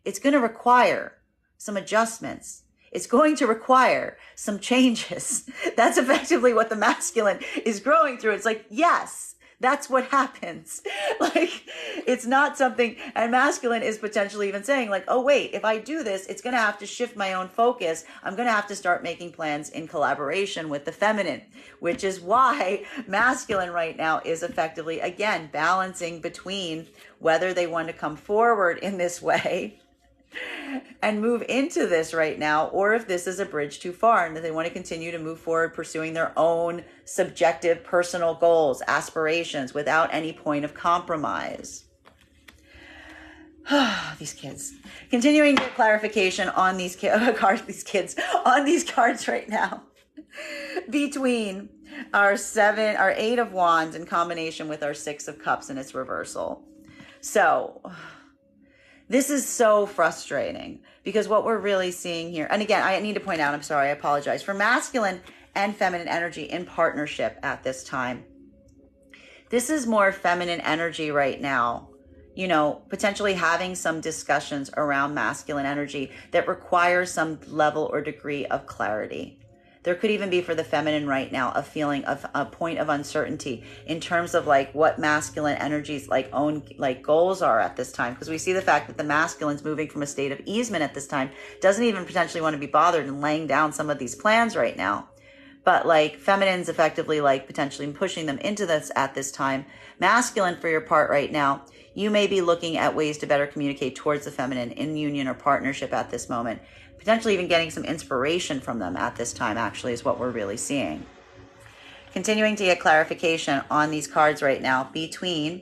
It's going to require some adjustments. It's going to require some changes. That's effectively what the masculine is growing through. It's like, yes, that's what happens. Like, it's not something, and masculine is potentially even saying like, oh wait, if I do this, it's going to have to shift my own focus. I'm going to have to start making plans in collaboration with the feminine, which is why masculine right now is effectively, again, balancing between whether they want to come forward in this way and move into this right now, or if this is a bridge too far and that they want to continue to move forward pursuing their own subjective personal goals, aspirations without any point of compromise. These kids. Continuing to get clarification on these cards right now. Between our 8 of Wands in combination with our 6 of Cups in its reversal. So this is so frustrating because what we're really seeing here, and again, I need to point out, I'm sorry, I apologize, for masculine and feminine energy in partnership at this time. This is more feminine energy right now, you know, potentially having some discussions around masculine energy that require some level or degree of clarity. There could even be for the feminine right now a feeling of a point of uncertainty in terms of like what masculine energies like own like goals are at this time. Because we see the fact that the masculine's moving from a state of easement at this time, doesn't even potentially want to be bothered in laying down some of these plans right now. But like feminine's effectively like potentially pushing them into this at this time. Masculine for your part right now, you may be looking at ways to better communicate towards the feminine in union or partnership at this moment. Potentially even getting some inspiration from them at this time actually is what we're really seeing. Continuing to get clarification on these cards right now between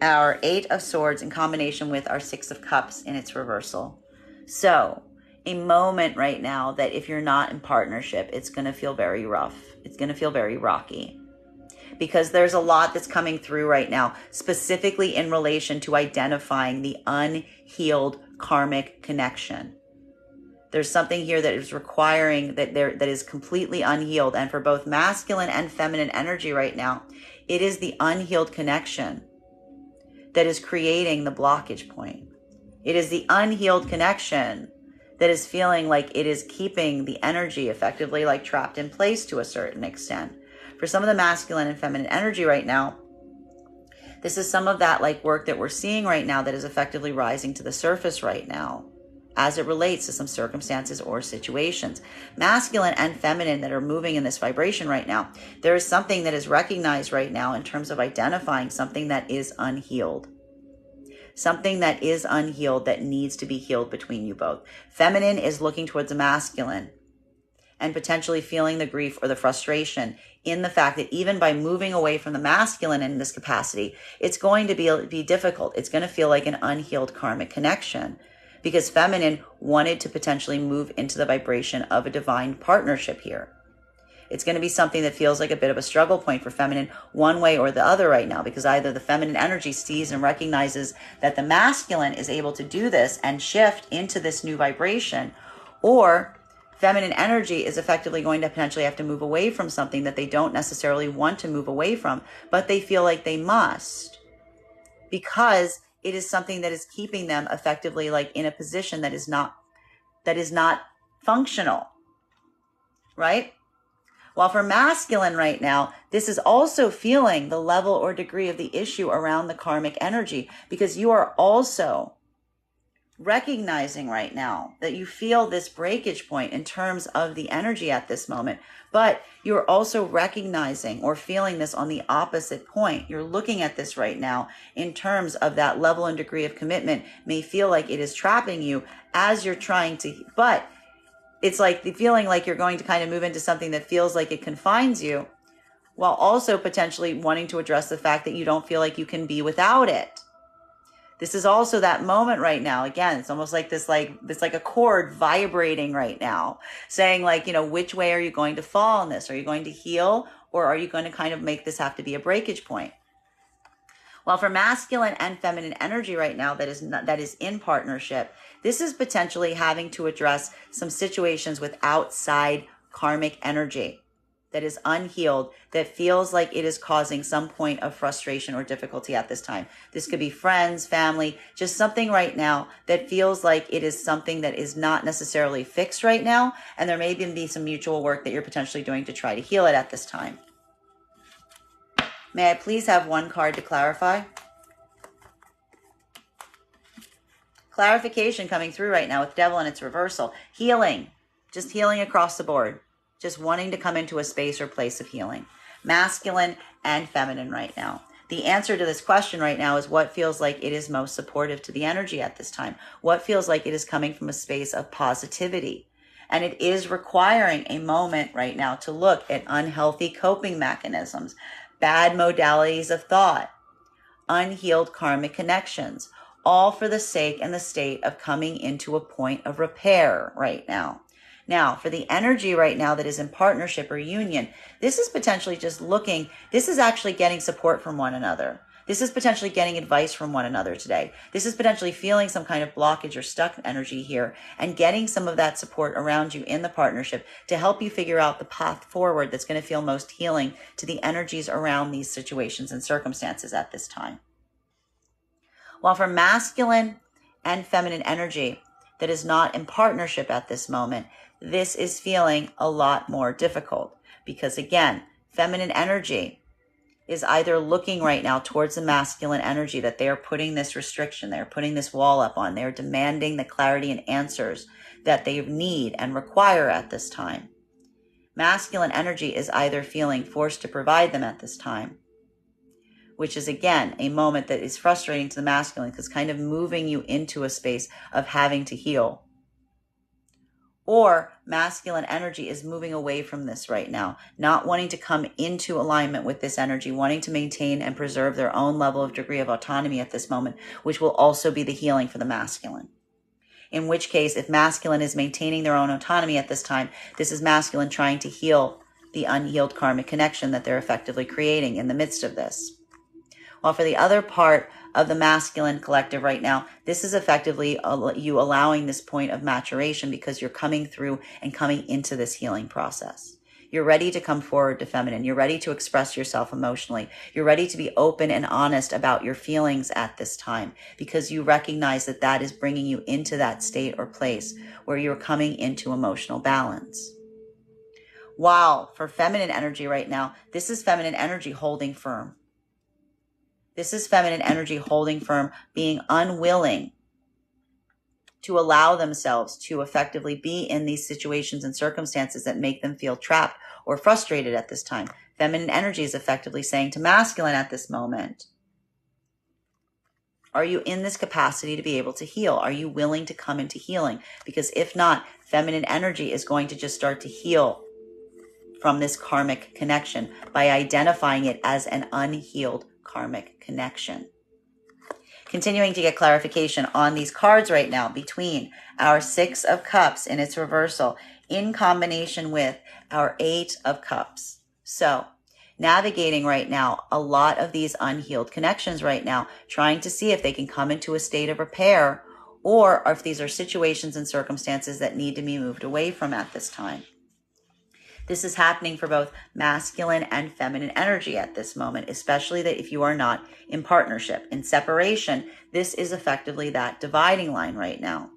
our 8 of Swords in combination with our 6 of Cups in its reversal. So a moment right now that if you're not in partnership, it's going to feel very rough. It's going to feel very rocky. Because there's a lot that's coming through right now, specifically in relation to identifying the unhealed karmic connection. There's something here that is requiring that is completely unhealed. And for both masculine and feminine energy right now, it is the unhealed connection that is creating the blockage point. It is the unhealed connection that is feeling like it is keeping the energy effectively like trapped in place to a certain extent. For some of the masculine and feminine energy right now, this is some of that like work that we're seeing right now that is effectively rising to the surface right now as it relates to some circumstances or situations. Masculine and feminine that are moving in this vibration right now, there is something that is recognized right now in terms of identifying something that is unhealed. Something that is unhealed that needs to be healed between you both. Feminine is looking towards the masculine and potentially feeling the grief or the frustration in the fact that even by moving away from the masculine in this capacity, it's going to be difficult. It's going to feel like an unhealed karmic connection because feminine wanted to potentially move into the vibration of a divine partnership here. It's going to be something that feels like a bit of a struggle point for feminine one way or the other right now, because either the feminine energy sees and recognizes that the masculine is able to do this and shift into this new vibration, or feminine energy is effectively going to potentially have to move away from something that they don't necessarily want to move away from, but they feel like they must, because it is something that is keeping them effectively like in a position that is not functional, right? While for masculine right now, this is also feeling the level or degree of the issue around the karmic energy, because you are also recognizing right now that you feel this breakage point in terms of the energy at this moment, but you're also recognizing or feeling this on the opposite point. You're looking at this right now in terms of that level and degree of commitment may feel like it is trapping you as you're trying to, but it's like the feeling like you're going to kind of move into something that feels like it confines you, while also potentially wanting to address the fact that you don't feel like you can be without it. This is also that moment right now. Again, it's almost like this like a chord vibrating right now, saying like, which way are you going to fall in this? Are you going to heal, or are you going to kind of make this have to be a breakage point? While for masculine and feminine energy right now that is in partnership, this is potentially having to address some situations with outside karmic energy that is unhealed, that feels like it is causing some point of frustration or difficulty at this time. This could be friends, family, just something right now that feels like it is something that is not necessarily fixed right now, and there may even be some mutual work that you're potentially doing to try to heal it at this time. May I please have one card to clarify? Clarification coming through right now with Devil and its reversal. Healing, just healing across the board. Just wanting to come into a space or place of healing. Masculine and feminine right now. The answer to this question right now is what feels like it is most supportive to the energy at this time. What feels like it is coming from a space of positivity. And it is requiring a moment right now to look at unhealthy coping mechanisms, bad modalities of thought, unhealed karmic connections, all for the sake and the state of coming into a point of repair right now. Now, for the energy right now that is in partnership or union, this is potentially just this is actually getting support from one another. This is potentially getting advice from one another today. This is potentially feeling some kind of blockage or stuck energy here and getting some of that support around you in the partnership to help you figure out the path forward that's going to feel most healing to the energies around these situations and circumstances at this time. While for masculine and feminine energy that is not in partnership at this moment, this is feeling a lot more difficult because, again, feminine energy is either looking right now towards the masculine energy that they are putting this restriction, they're putting this wall up on, they're demanding the clarity and answers that they need and require at this time. Masculine energy is either feeling forced to provide them at this time, which is, again, a moment that is frustrating to the masculine because kind of moving you into a space of having to heal. Or masculine energy is moving away from this right now, not wanting to come into alignment with this energy, wanting to maintain and preserve their own level of degree of autonomy at this moment, which will also be the healing for the masculine. In which case, if masculine is maintaining their own autonomy at this time, this is masculine trying to heal the unhealed karmic connection that they're effectively creating in the midst of this. While for the other part of the masculine collective right now, this is effectively you allowing this point of maturation because you're coming through and coming into this healing process. You're ready to come forward to feminine. You're ready to express yourself emotionally. You're ready to be open and honest about your feelings at this time because you recognize that that is bringing you into that state or place where you're coming into emotional balance. While for feminine energy right now, this is feminine energy holding firm. This is feminine energy holding firm, being unwilling to allow themselves to effectively be in these situations and circumstances that make them feel trapped or frustrated at this time. Feminine energy is effectively saying to masculine at this moment, are you in this capacity to be able to heal? Are you willing to come into healing? Because if not, feminine energy is going to just start to heal from this karmic connection by identifying it as an unhealed karmic connection. Continuing to get clarification on these cards right now between our Six of Cups in its reversal in combination with our Eight of Cups. So navigating right now a lot of these unhealed connections right now, trying to see if they can come into a state of repair or if these are situations and circumstances that need to be moved away from at this time. This is happening for both masculine and feminine energy at this moment, especially that if you are not in partnership. In separation, this is effectively that dividing line right now.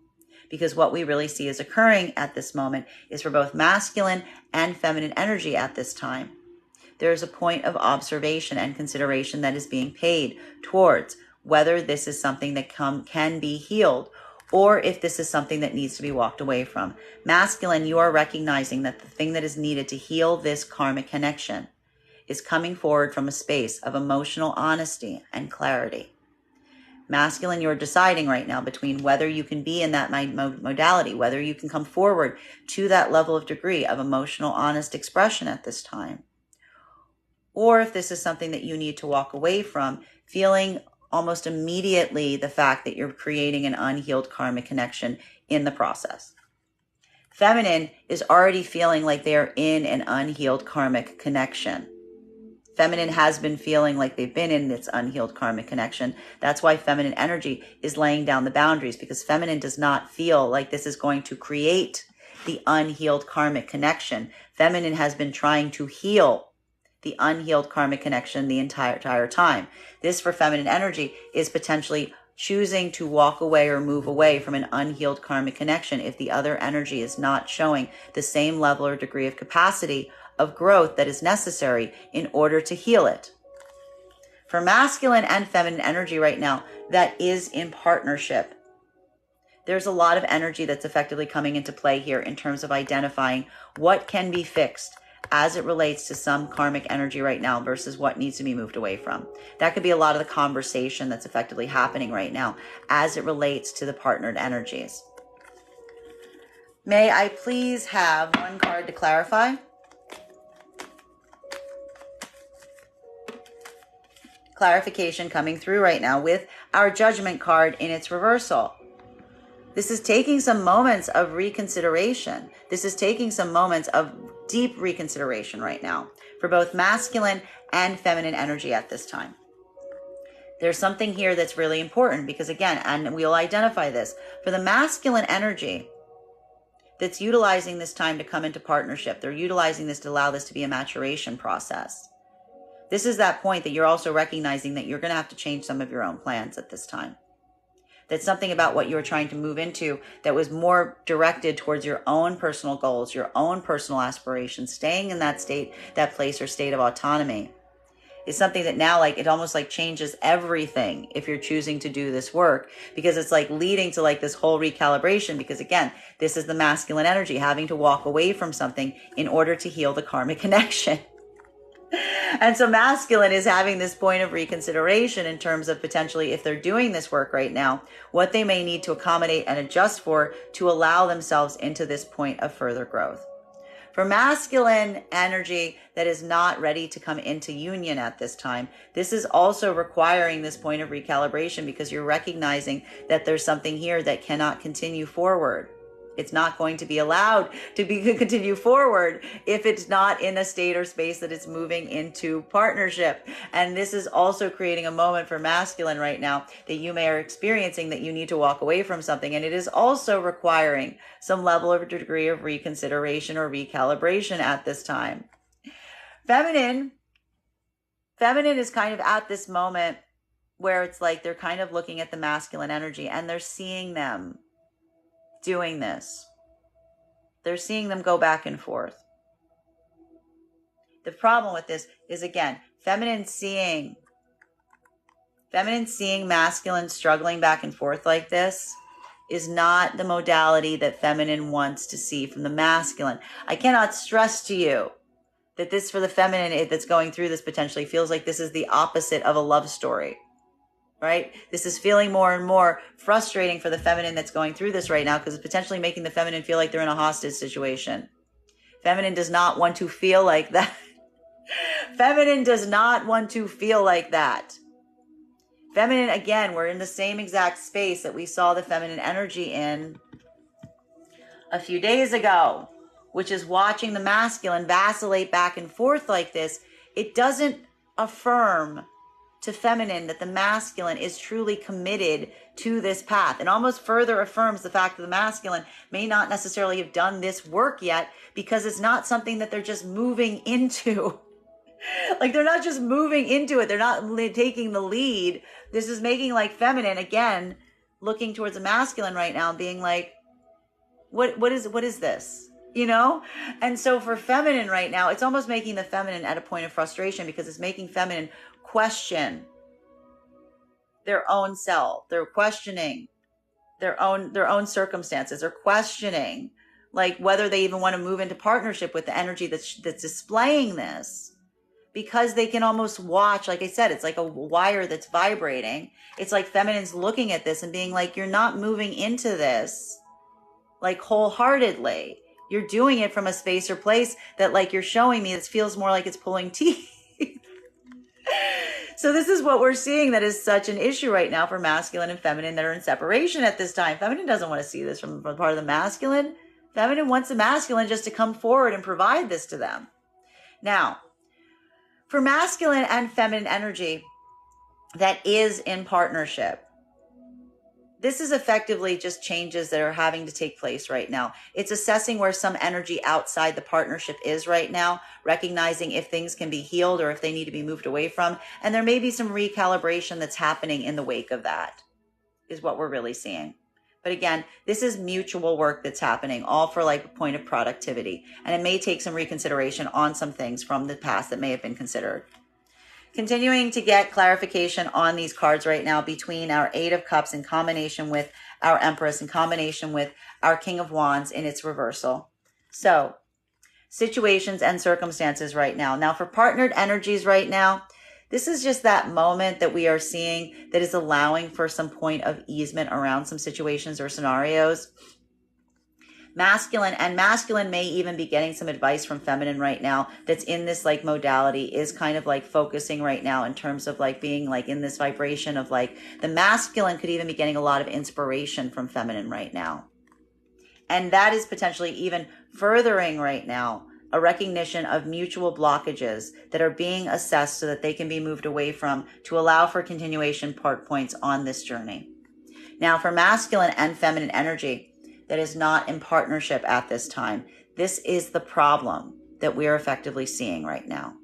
Because what we really see is occurring at this moment is for both masculine and feminine energy at this time. There is a point of observation and consideration that is being paid towards whether this is something that can be healed or if this is something that needs to be walked away from. Masculine, you are recognizing that the thing that is needed to heal this karmic connection is coming forward from a space of emotional honesty and clarity. Masculine, you're deciding right now between whether you can be in that modality, whether you can come forward to that level of degree of emotional, honest expression at this time, or if this is something that you need to walk away from, feeling almost immediately the fact that you're creating an unhealed karmic connection in the process. Feminine is already feeling like they're in an unhealed karmic connection. Feminine has been feeling like they've been in this unhealed karmic connection. That's why feminine energy is laying down the boundaries, because feminine does not feel like this is going to create the unhealed karmic connection. Feminine has been trying to heal the unhealed karmic connection the entire time. This, for feminine energy, is potentially choosing to walk away or move away from an unhealed karmic connection if the other energy is not showing the same level or degree of capacity of growth that is necessary in order to heal it. For masculine and feminine energy right now that is in partnership, there's a lot of energy that's effectively coming into play here in terms of identifying what can be fixed as it relates to some karmic energy right now versus what needs to be moved away from. That could be a lot of the conversation that's effectively happening right now as it relates to the partnered energies. May I please have one card to clarify? Clarification coming through right now with our Judgment card in its reversal. This is taking some moments of reconsideration. This is taking some moments of deep reconsideration right now for both masculine and feminine energy at this time. There's something here that's really important because, again, and we'll identify this, for the masculine energy that's utilizing this time to come into partnership, they're utilizing this to allow this to be a maturation process. This is that point that you're also recognizing that you're going to have to change some of your own plans at this time. That's something about what you were trying to move into that was more directed towards your own personal goals, your own personal aspirations, staying in that state, that place or state of autonomy is something that now, like, it almost like changes everything if you're choosing to do this work, because it's like leading to like this whole recalibration, because again, this is the masculine energy having to walk away from something in order to heal the karmic connection. And so masculine is having this point of reconsideration in terms of potentially, if they're doing this work right now, what they may need to accommodate and adjust for to allow themselves into this point of further growth. For masculine energy that is not ready to come into union at this time, this is also requiring this point of recalibration because you're recognizing that there's something here that cannot continue forward. It's not going to be allowed to continue forward if it's not in a state or space that it's moving into partnership. And this is also creating a moment for masculine right now that you may are experiencing that you need to walk away from something. And it is also requiring some level or degree of reconsideration or recalibration at this time. Feminine is kind of at this moment where it's like they're kind of looking at the masculine energy and they're seeing them doing this. They're seeing them go back and forth. The problem with this is, again, feminine seeing masculine struggling back and forth like this is not the modality that feminine wants to see from the masculine. I cannot stress to you that this, for the feminine that's going through this, potentially feels like this is the opposite of a love story. Right? This is feeling more and more frustrating for the feminine that's going through this right now because it's potentially making the feminine feel like they're in a hostage situation. Feminine does not want to feel like that. Feminine does not want to feel like that. Feminine, again, we're in the same exact space that we saw the feminine energy in a few days ago, which is watching the masculine vacillate back and forth like this. It doesn't affirm to feminine that the masculine is truly committed to this path. It almost further affirms the fact that the masculine may not necessarily have done this work yet, because it's not something that they're just moving into. Like, they're not just moving into it. They're not taking the lead. This is making like feminine, again, looking towards the masculine right now, being like, what is this? You know? And so for feminine right now, it's almost making the feminine at a point of frustration, because it's making feminine question their own self. They're questioning their own circumstances. They're questioning like whether they even want to move into partnership with the energy that's displaying this. Because they can almost watch, like I said, it's like a wire that's vibrating. It's like feminine's looking at this and being like, you're not moving into this like wholeheartedly. You're doing it from a space or place that, like, you're showing me, this feels more like it's pulling teeth. So this is what we're seeing that is such an issue right now for masculine and feminine that are in separation at this time. Feminine doesn't want to see this from part of the masculine. Feminine wants the masculine just to come forward and provide this to them. Now, for masculine and feminine energy that is in partnership, this is effectively just changes that are having to take place right now. It's assessing where some energy outside the partnership is right now, recognizing if things can be healed or if they need to be moved away from. And there may be some recalibration that's happening in the wake of that, is what we're really seeing. But again, this is mutual work that's happening, all for like a point of productivity. And it may take some reconsideration on some things from the past that may have been considered. Continuing to get clarification on these cards right now between our Eight of Cups in combination with our Empress, in combination with our King of Wands in its reversal. So, situations and circumstances right now. Now, for partnered energies right now, this is just that moment that we are seeing that is allowing for some point of easement around some situations or scenarios. Masculine may even be getting some advice from feminine right now that's in this like modality, is kind of like focusing right now in terms of like being like in this vibration of like the masculine could even be getting a lot of inspiration from feminine right now. And that is potentially even furthering right now a recognition of mutual blockages that are being assessed so that they can be moved away from to allow for continuation part points on this journey. Now, for masculine and feminine energy that is not in partnership at this time, this is the problem that we're effectively seeing right now.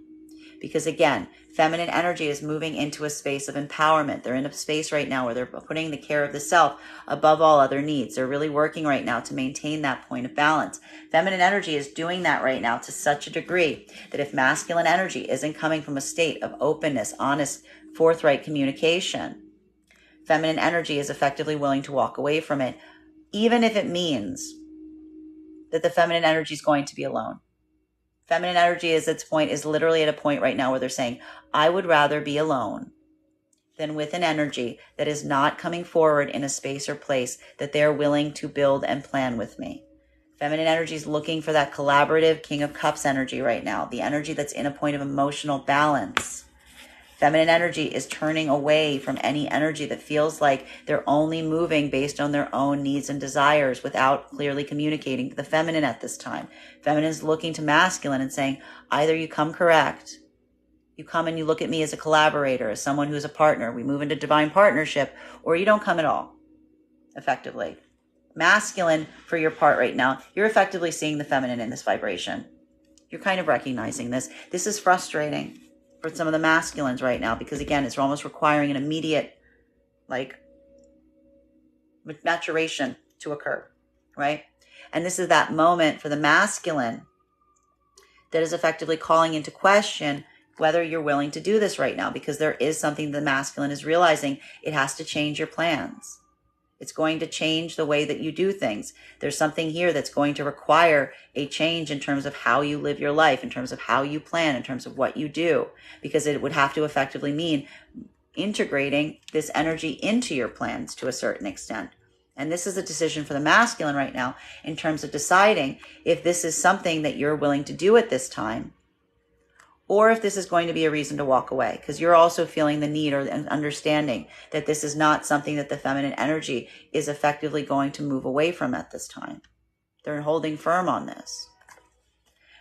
Because again, feminine energy is moving into a space of empowerment. They're in a space right now where they're putting the care of the self above all other needs. They're really working right now to maintain that point of balance. Feminine energy is doing that right now to such a degree that if masculine energy isn't coming from a state of openness, honest, forthright communication, feminine energy is effectively willing to walk away from it, even if it means that the feminine energy is going to be alone. Feminine energy is literally at a point right now where they're saying, I would rather be alone than with an energy that is not coming forward in a space or place that they're willing to build and plan with me. Feminine energy is looking for that collaborative King of Cups energy right now, the energy that's in a point of emotional balance. Feminine energy is turning away from any energy that feels like they're only moving based on their own needs and desires without clearly communicating to the feminine at this time. Feminine is looking to masculine and saying, either you come correct, you come and you look at me as a collaborator, as someone who's a partner, we move into divine partnership, or you don't come at all, effectively. Masculine, for your part right now, you're effectively seeing the feminine in this vibration. You're kind of recognizing this. This is frustrating for some of the masculines right now, because again, it's almost requiring an immediate maturation to occur, right? And this is that moment for the masculine that is effectively calling into question whether you're willing to do this right now, because there is something the masculine is realizing. It has to change your plans. It's going to change the way that you do things. There's something here that's going to require a change in terms of how you live your life, in terms of how you plan, in terms of what you do, because it would have to effectively mean integrating this energy into your plans to a certain extent. And this is a decision for the masculine right now in terms of deciding if this is something that you're willing to do at this time, or if this is going to be a reason to walk away, because you're also feeling the need or an understanding that this is not something that the feminine energy is effectively going to move away from at this time. They're holding firm on this.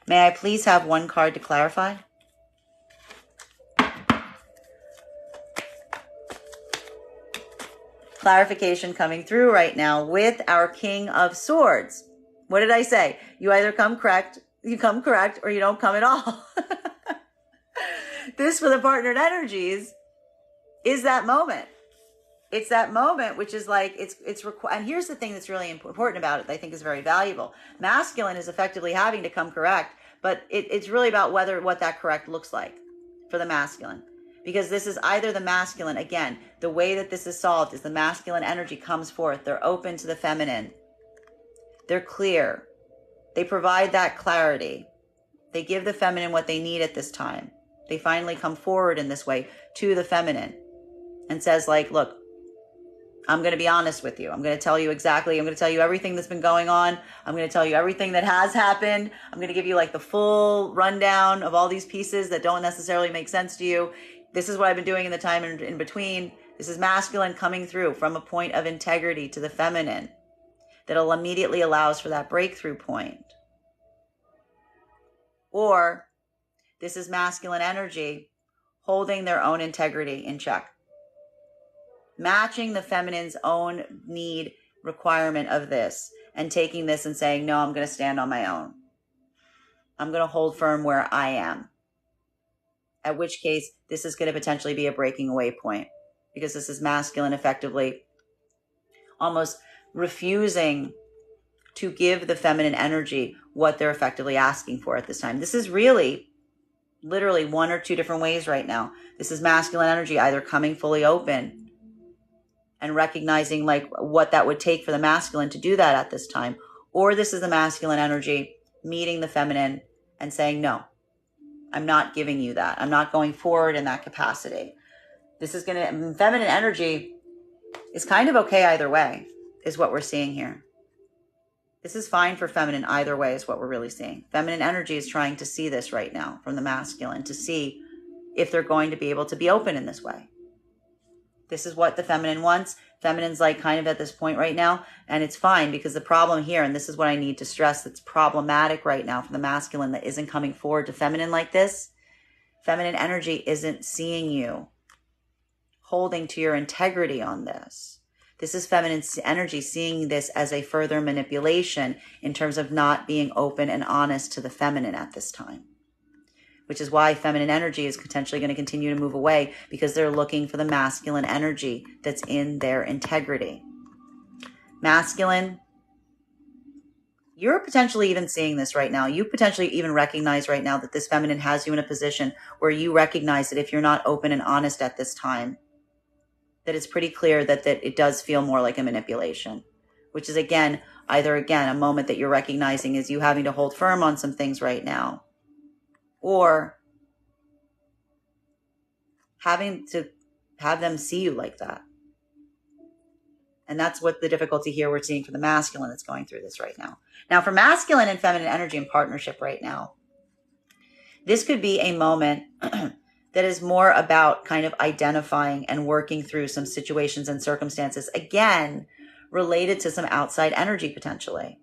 May I please have one card to clarify? Clarification coming through right now with our King of Swords. What did I say? You either come correct, or you don't come at all. This for the partnered energies is that moment. It's that moment, which is like, and here's the thing that's really important about it that I think is very valuable. Masculine is effectively having to come correct, but it's really about what that correct looks like for the masculine. Because this is either the masculine, again, the way that this is solved is the masculine energy comes forth. They're open to the feminine. They're clear. They provide that clarity. They give the feminine what they need at this time. They finally come forward in this way to the feminine and says like, look, I'm going to be honest with you. I'm going to tell you everything that's been going on. I'm going to tell you everything that has happened. I'm going to give you like the full rundown of all these pieces that don't necessarily make sense to you. This is what I've been doing in the time in between. This is masculine coming through from a point of integrity to the feminine that'll immediately allows for that breakthrough point. Or this is masculine energy holding their own integrity in check, matching the feminine's own need requirement of this and taking this and saying, no, I'm going to stand on my own. I'm going to hold firm where I am. At which case, this is going to potentially be a breaking away point because this is masculine effectively almost refusing to give the feminine energy what they're effectively asking for at this time. This is really literally one or two different ways right now. This is masculine energy either coming fully open and recognizing like what that would take for the masculine to do that at this time, or this is the masculine energy meeting the feminine and saying, no, I'm not giving you that. I'm not going forward in that capacity. Feminine energy is kind of okay either way, is what we're seeing here. This is fine for feminine either way is what we're really seeing. Feminine energy is trying to see this right now from the masculine to see if they're going to be able to be open in this way. This is what the feminine wants. Feminine's like kind of at this point right now, and it's fine because the problem here, and this is what I need to stress that's problematic right now for the masculine that isn't coming forward to feminine like this. Feminine energy isn't seeing you holding to your integrity on this. This is feminine energy seeing this as a further manipulation in terms of not being open and honest to the feminine at this time, which is why feminine energy is potentially going to continue to move away because they're looking for the masculine energy that's in their integrity. Masculine, you're potentially even seeing this right now. You potentially even recognize right now that this feminine has you in a position where you recognize that if you're not open and honest at this time, that it's pretty clear that it does feel more like a manipulation, which is either a moment that you're recognizing is you having to hold firm on some things right now, or having to have them see you like that. And that's what the difficulty here we're seeing for the masculine that's going through this right now. Now, for masculine and feminine energy in partnership right now, this could be a moment that is more about kind of identifying and working through some situations and circumstances, again, related to some outside energy potentially.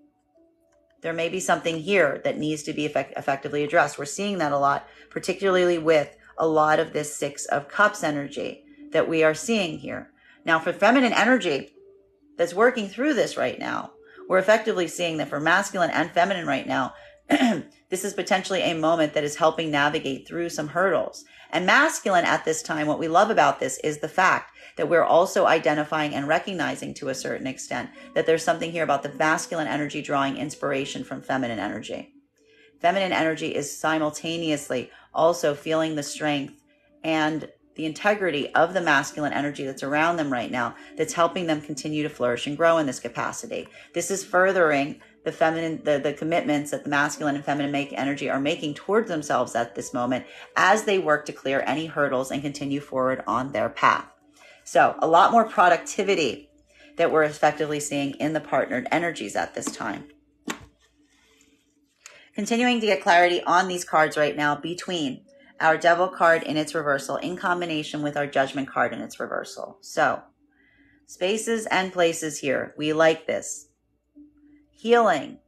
There may be something here that needs to be effectively addressed. We're seeing that a lot, particularly with a lot of this Six of Cups energy that we are seeing here. Now, for feminine energy that's working through this right now, we're effectively seeing that for masculine and feminine right now, this is potentially a moment that is helping navigate through some hurdles. And masculine at this time, what we love about this is the fact that we're also identifying and recognizing to a certain extent that there's something here about the masculine energy drawing inspiration from feminine energy. Feminine energy is simultaneously also feeling the strength and the integrity of the masculine energy that's around them right now that's helping them continue to flourish and grow in this capacity. This is furthering the feminine, the commitments that the masculine and feminine energy are making towards themselves at this moment as they work to clear any hurdles and continue forward on their path. So a lot more productivity that we're effectively seeing in the partnered energies at this time. Continuing to get clarity on these cards right now between our Devil card in its reversal in combination with our Judgment card in its reversal. So, spaces and places here. We like this. Healing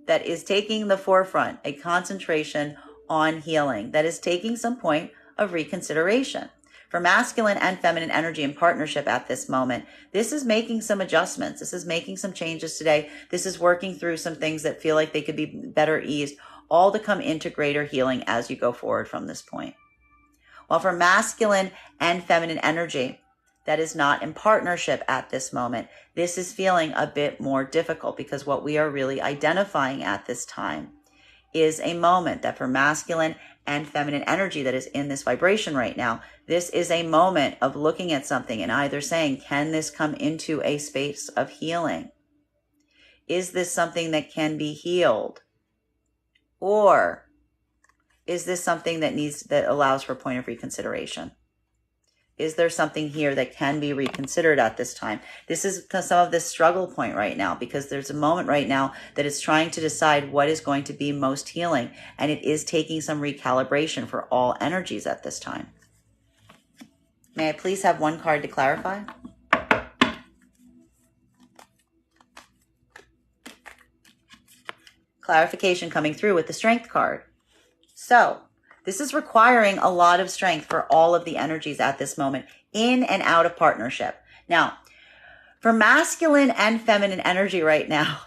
that is taking the forefront, a concentration on healing that is taking some point of reconsideration. For masculine and feminine energy in partnership at this moment, this is making some adjustments. This is making some changes today. This is working through some things that feel like they could be better eased, all to come into greater healing as you go forward from this point. While for masculine and feminine energy that is not in partnership at this moment, this is feeling a bit more difficult, because what we are really identifying at this time is a moment that for masculine and feminine energy that is in this vibration right now, this is a moment of looking at something and either saying, can this come into a space of healing? Is this something that can be healed? Or is this something that allows for a point of reconsideration? Is there something here that can be reconsidered at this time? This is some of this struggle point right now, because there's a moment right now that is trying to decide what is going to be most healing, and it is taking some recalibration for all energies at this time. May I please have one card to clarify? Clarification coming through with the Strength card. So, this is requiring a lot of strength for all of the energies at this moment, in and out of partnership. Now, for masculine and feminine energy right now,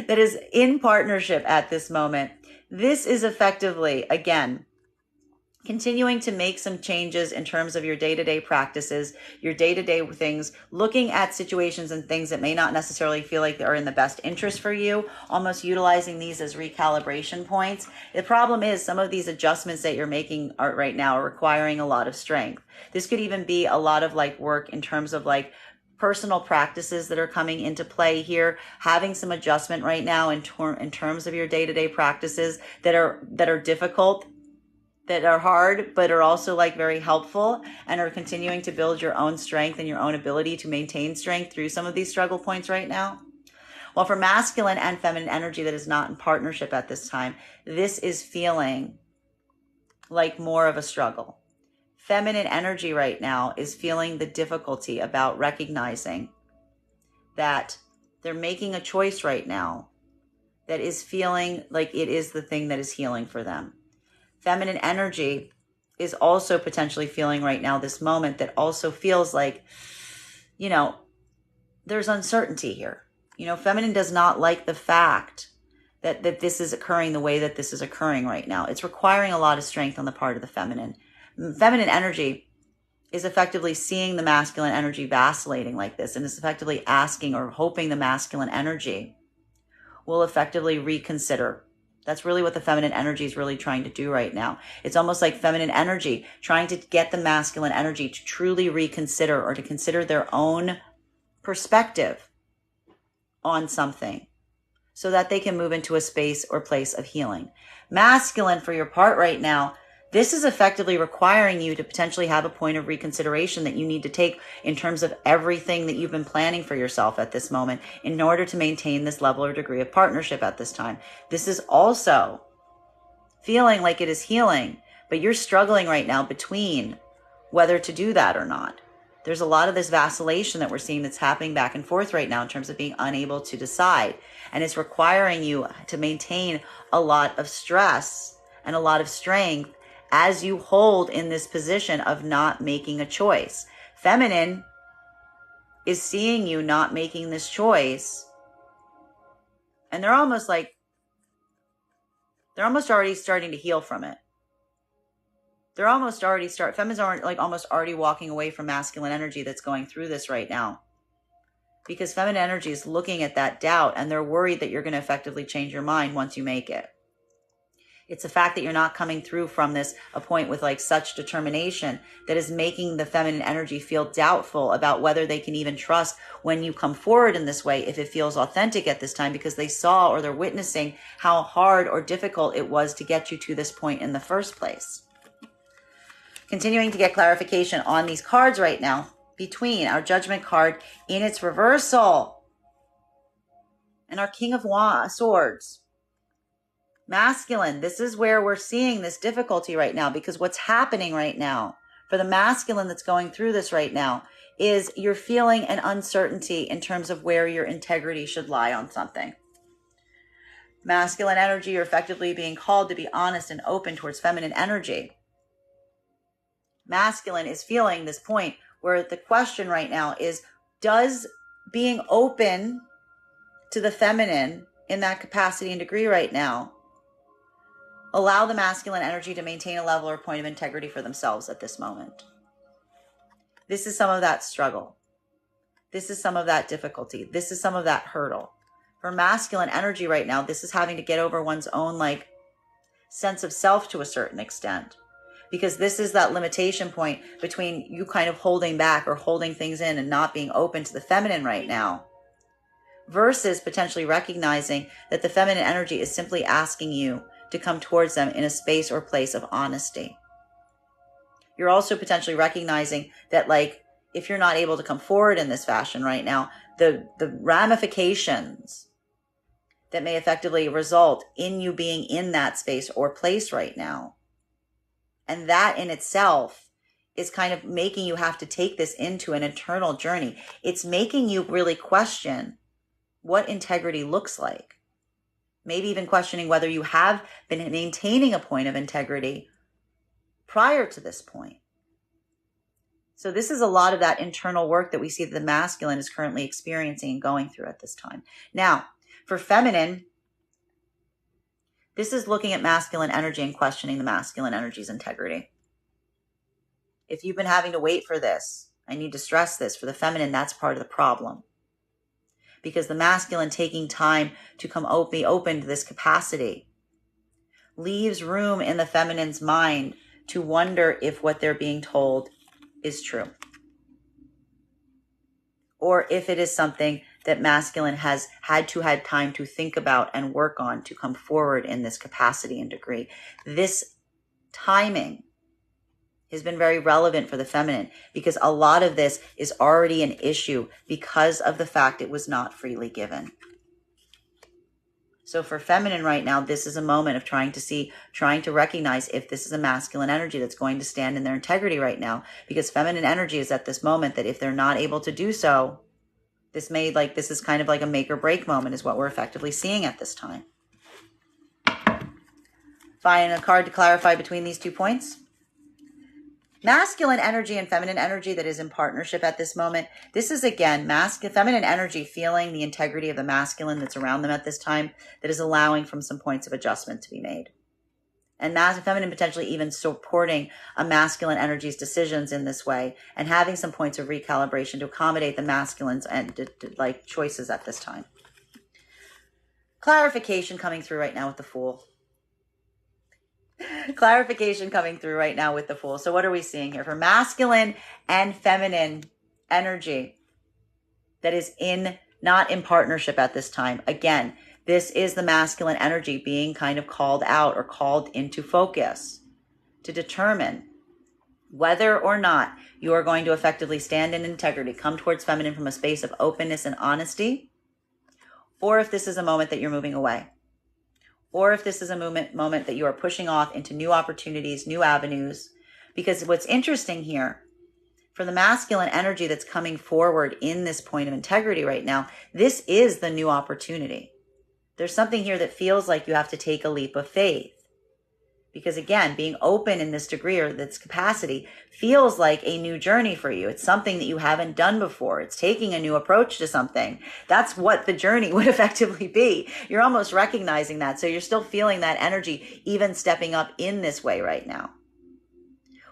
that is in partnership at this moment, this is effectively, again, continuing to make some changes in terms of your day-to-day practices, your day-to-day things, looking at situations and things that may not necessarily feel like they are in the best interest for you, almost utilizing these as recalibration points. The problem is some of these adjustments that you're making right now are requiring a lot of strength. This could even be a lot of work in terms of personal practices that are coming into play here, having some adjustment right now in terms of your day-to-day practices that are difficult, that are hard, but are also very helpful and are continuing to build your own strength and your own ability to maintain strength through some of these struggle points right now. While for masculine and feminine energy that is not in partnership at this time, this is feeling like more of a struggle. Feminine energy right now is feeling the difficulty about recognizing that they're making a choice right now that is feeling like it is the thing that is healing for them. Feminine energy is also potentially feeling right now this moment that also feels like, there's uncertainty here. Feminine does not like the fact that this is occurring the way that this is occurring right now. It's requiring a lot of strength on the part of the feminine. Feminine energy is effectively seeing the masculine energy vacillating like this, and is effectively asking or hoping the masculine energy will effectively reconsider. That's really what the feminine energy is really trying to do right now. It's almost like feminine energy trying to get the masculine energy to truly reconsider, or to consider their own perspective on something, so that they can move into a space or place of healing. Masculine, for your part right now, this is effectively requiring you to potentially have a point of reconsideration that you need to take in terms of everything that you've been planning for yourself at this moment in order to maintain this level or degree of partnership at this time. This is also feeling like it is healing, but you're struggling right now between whether to do that or not. There's a lot of this vacillation that we're seeing that's happening back and forth right now in terms of being unable to decide. And it's requiring you to maintain a lot of stress and a lot of strength as you hold in this position of not making a choice. Feminine is seeing you not making this choice, and they're almost already starting to heal from it. Feminine's are almost already walking away from masculine energy that's going through this right now. Because feminine energy is looking at that doubt, and they're worried that you're going to effectively change your mind once you make it. It's the fact that you're not coming through from this a point with such determination that is making the feminine energy feel doubtful about whether they can even trust when you come forward in this way, if it feels authentic at this time, because they saw or they're witnessing how hard or difficult it was to get you to this point in the first place. Continuing to get clarification on these cards right now between our Judgment card in its reversal and our King of Swords. Masculine, this is where we're seeing this difficulty right now, because what's happening right now for the masculine that's going through this right now is you're feeling an uncertainty in terms of where your integrity should lie on something. Masculine energy, you're effectively being called to be honest and open towards feminine energy. Masculine is feeling this point where the question right now is, does being open to the feminine in that capacity and degree right now allow the masculine energy to maintain a level or point of integrity for themselves at this moment? This is some of that struggle. This is some of that difficulty. This is some of that hurdle. For masculine energy right now, this is having to get over one's own sense of self to a certain extent, because this is that limitation point between you kind of holding back or holding things in and not being open to the feminine right now, versus potentially recognizing that the feminine energy is simply asking you to come towards them in a space or place of honesty. You're also potentially recognizing that if you're not able to come forward in this fashion right now, the ramifications that may effectively result in you being in that space or place right now. And that in itself is kind of making you have to take this into an internal journey. It's making you really question what integrity looks like. Maybe even questioning whether you have been maintaining a point of integrity prior to this point. So this is a lot of that internal work that we see that the masculine is currently experiencing and going through at this time. Now, for feminine, this is looking at masculine energy and questioning the masculine energy's integrity. If you've been having to wait for this, I need to stress this, for the feminine, that's part of the problem. Because the masculine taking time to be open to this capacity leaves room in the feminine's mind to wonder if what they're being told is true, or if it is something that masculine has had time to think about and work on to come forward in this capacity and degree. This timing has been very relevant for the feminine, because a lot of this is already an issue because of the fact it was not freely given. So for feminine right now, this is a moment of trying to recognize if this is a masculine energy that's going to stand in their integrity right now, because feminine energy is at this moment that if they're not able to do so, this is kind of like a make or break moment is what we're effectively seeing at this time. Find a card to clarify between these 2 points. Masculine energy and feminine energy that is in partnership at this moment. This is, again, feminine energy feeling the integrity of the masculine that's around them at this time, that is allowing from some points of adjustment to be made. And feminine potentially even supporting a masculine energy's decisions in this way and having some points of recalibration to accommodate the masculine's and choices at this time. Clarification coming through right now with the Fool. Clarification coming through right now with the Fool. So what are we seeing here? For masculine and feminine energy that is not in partnership at this time. Again, this is the masculine energy being kind of called out or called into focus to determine whether or not you are going to effectively stand in integrity, come towards feminine from a space of openness and honesty, or if this is a moment that you're moving away. Or if this is a moment that you are pushing off into new opportunities, new avenues. Because what's interesting here, for the masculine energy that's coming forward in this point of integrity right now, this is the new opportunity. There's something here that feels like you have to take a leap of faith. Because again, being open in this degree or this capacity feels like a new journey for you. It's something that you haven't done before. It's taking a new approach to something. That's what the journey would effectively be. You're almost recognizing that. So you're still feeling that energy, even stepping up in this way right now.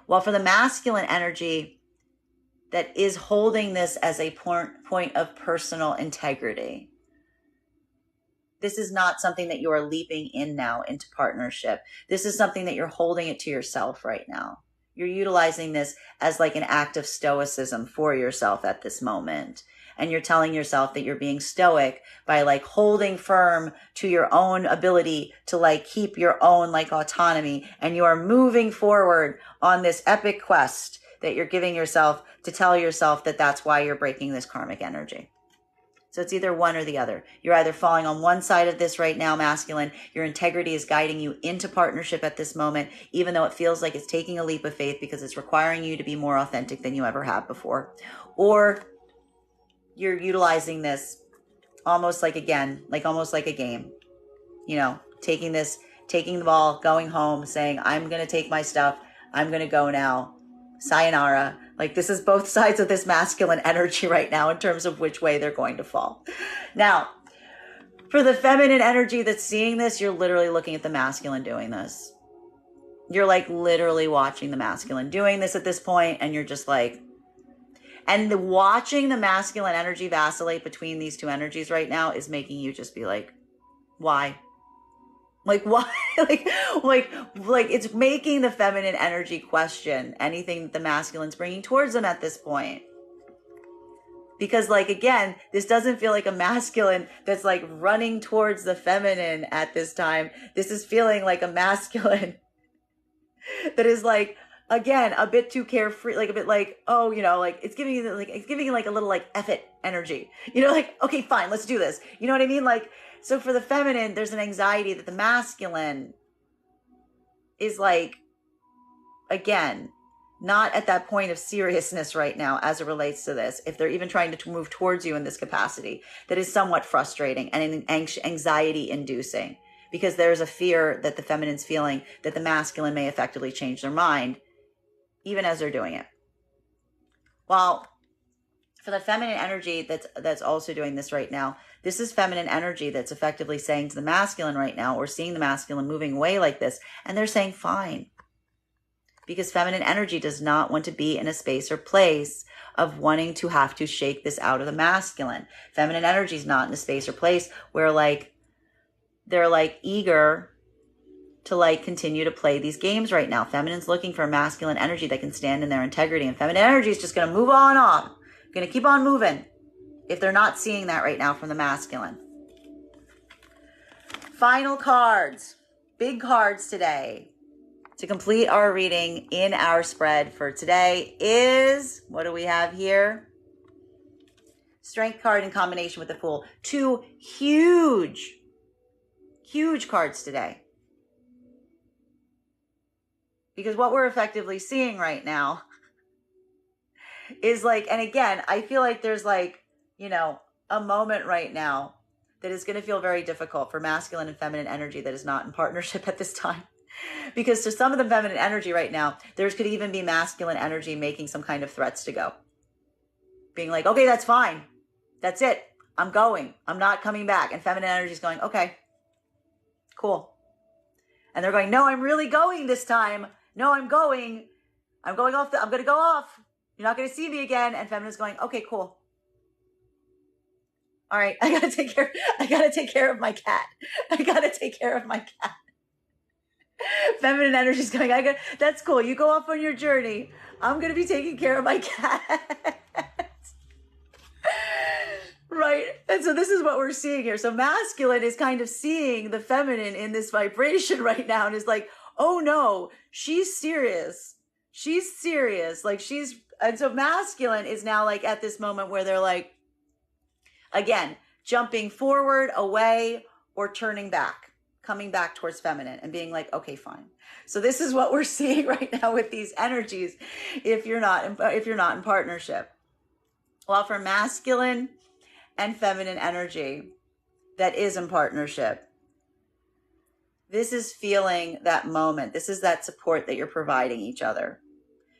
While for the masculine energy that is holding this as a point of personal integrity, this is not something that you are leaping in now into partnership. This is something that you're holding it to yourself right now. You're utilizing this as an act of stoicism for yourself at this moment. And you're telling yourself that you're being stoic by holding firm to your own ability to keep your own autonomy. And you are moving forward on this epic quest that you're giving yourself to tell yourself that that's why you're breaking this karmic energy. So it's either one or the other. You're either falling on one side of this right now, masculine. Your integrity is guiding you into partnership at this moment, even though it feels like it's taking a leap of faith because it's requiring you to be more authentic than you ever have before. Or you're utilizing this almost like, again, like almost like a game, you know, taking the ball, going home, saying, I'm going to take my stuff. I'm going to go now. Sayonara. Like, this is both sides of this masculine energy right now in terms of which way they're going to fall. Now, for the feminine energy that's seeing this, you're literally looking at the masculine doing this. You're like literally watching the masculine doing this at this point, and you're just like, and watching the masculine energy vacillate between these two energies right now is making you just be like, why? Like, why? like it's making the feminine energy question anything that the masculine's bringing towards them at this point. Because, like, again, this doesn't feel like a masculine that's like running towards the feminine at this time. This is feeling like a masculine that is like, again, a bit too carefree, like a bit like, oh, you know, like it's giving you like a little like F it energy, you know, like, okay, fine, let's do this. You know what I mean? Like, so for the feminine, there's an anxiety that the masculine is like, again, not at that point of seriousness right now as it relates to this. If they're even trying to move towards you in this capacity, that is somewhat frustrating and anxiety inducing, because there's a fear that the feminine's feeling that the masculine may effectively change their mind even as they're doing it. Well, for the feminine energy that's also doing this right now, this is feminine energy that's effectively saying to the masculine right now, or seeing the masculine moving away like this, and they're saying fine. Because feminine energy does not want to be in a space or place of wanting to have to shake this out of the masculine. Feminine energy is not in a space or place where like they're like eager to like continue to play these games right now. Feminine's looking for a masculine energy that can stand in their integrity, and feminine energy is just going to move on off, going to keep on moving if they're not seeing that right now from the masculine. Final cards, big cards today to complete our reading in our spread for today is, what do we have here? Strength card in combination with the Fool. Two huge cards today. Because what we're effectively seeing right now is like, and again, I feel like there's like, you know, a moment right now that is going to feel very difficult for masculine and feminine energy that is not in partnership at this time. Because to some of the feminine energy right now, there could even be masculine energy making some kind of threats to go. Being like, okay, that's fine. That's it. I'm going. I'm not coming back. And feminine energy is going, okay, cool. And they're going, no, I'm really going this time. No, I'm going. I'm going off. I'm going to go off. You're not going to see me again. And feminine's going, okay, cool. All right, I got to take care of my cat. I got to take care of my cat. Feminine energy is going, that's cool. You go off on your journey. I'm going to be taking care of my cat. Right? And so this is what we're seeing here. So masculine is kind of seeing the feminine in this vibration right now and is like, oh no, she's serious. She's serious. Like and so masculine is now like at this moment where they're like, again, jumping forward, away, or turning back, coming back towards feminine and being like, okay, fine. So this is what we're seeing right now with these energies if you're not in partnership. Well, for masculine and feminine energy that is in partnership, this is feeling that moment. This is that support that you're providing each other.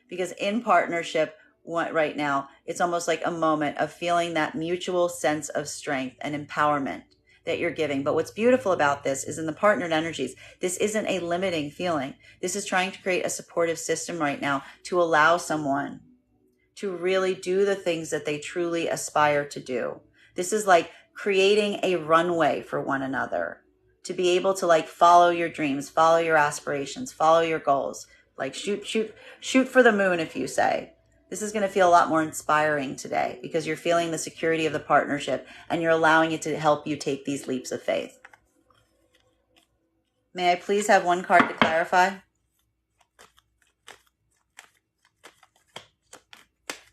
Because in partnership right now, it's almost like a moment of feeling that mutual sense of strength and empowerment that you're giving. But what's beautiful about this is in the partnered energies, this isn't a limiting feeling. This is trying to create a supportive system right now to allow someone to really do the things that they truly aspire to do. This is like creating a runway for one another to be able to like follow your dreams, follow your aspirations, follow your goals, like shoot for the moon, if you say. This is going to feel a lot more inspiring today because you're feeling the security of the partnership and you're allowing it to help you take these leaps of faith. May I please have one card to clarify?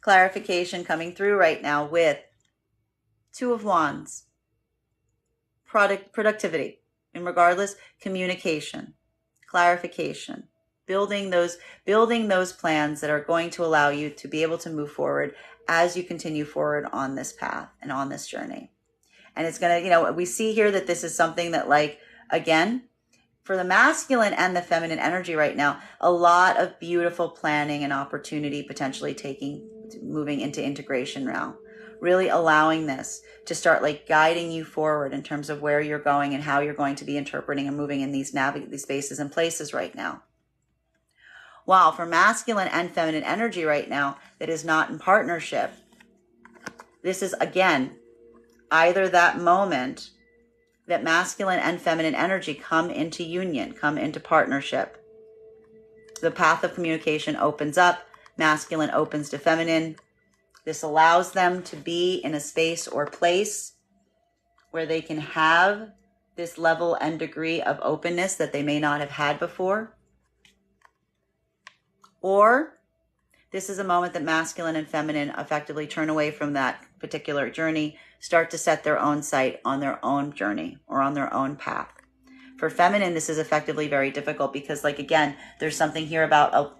Clarification coming through right now with Two of Wands, productivity, and regardless, communication, clarification, building those plans that are going to allow you to be able to move forward as you continue forward on this path and on this journey. And it's going to, we see here that this is something that, like, again, for the masculine and the feminine energy right now, a lot of beautiful planning and opportunity potentially moving into integration now. Really allowing this to start, like, guiding you forward in terms of where you're going and how you're going to be interpreting and moving in these spaces and places right now. While for masculine and feminine energy right now that is not in partnership, this is, again, either that moment that masculine and feminine energy come into union, come into partnership. The path of communication opens up, masculine opens to feminine. This allows them to be in a space or place where they can have this level and degree of openness that they may not have had before. Or this is a moment that masculine and feminine effectively turn away from that particular journey, start to set their own sight on their own journey or on their own path. For feminine, this is effectively very difficult because, like, again, there's something here about,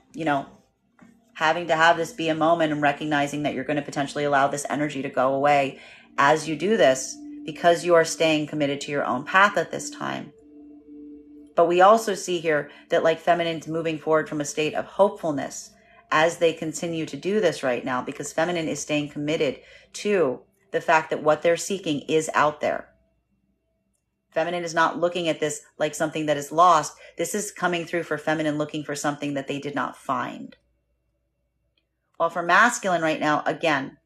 having to have this be a moment and recognizing that you're going to potentially allow this energy to go away as you do this because you are staying committed to your own path at this time. But we also see here that, like, feminine's moving forward from a state of hopefulness as they continue to do this right now, because feminine is staying committed to the fact that what they're seeking is out there. Feminine is not looking at this like something that is lost. This is coming through for feminine looking for something that they did not find. While for masculine right now, again,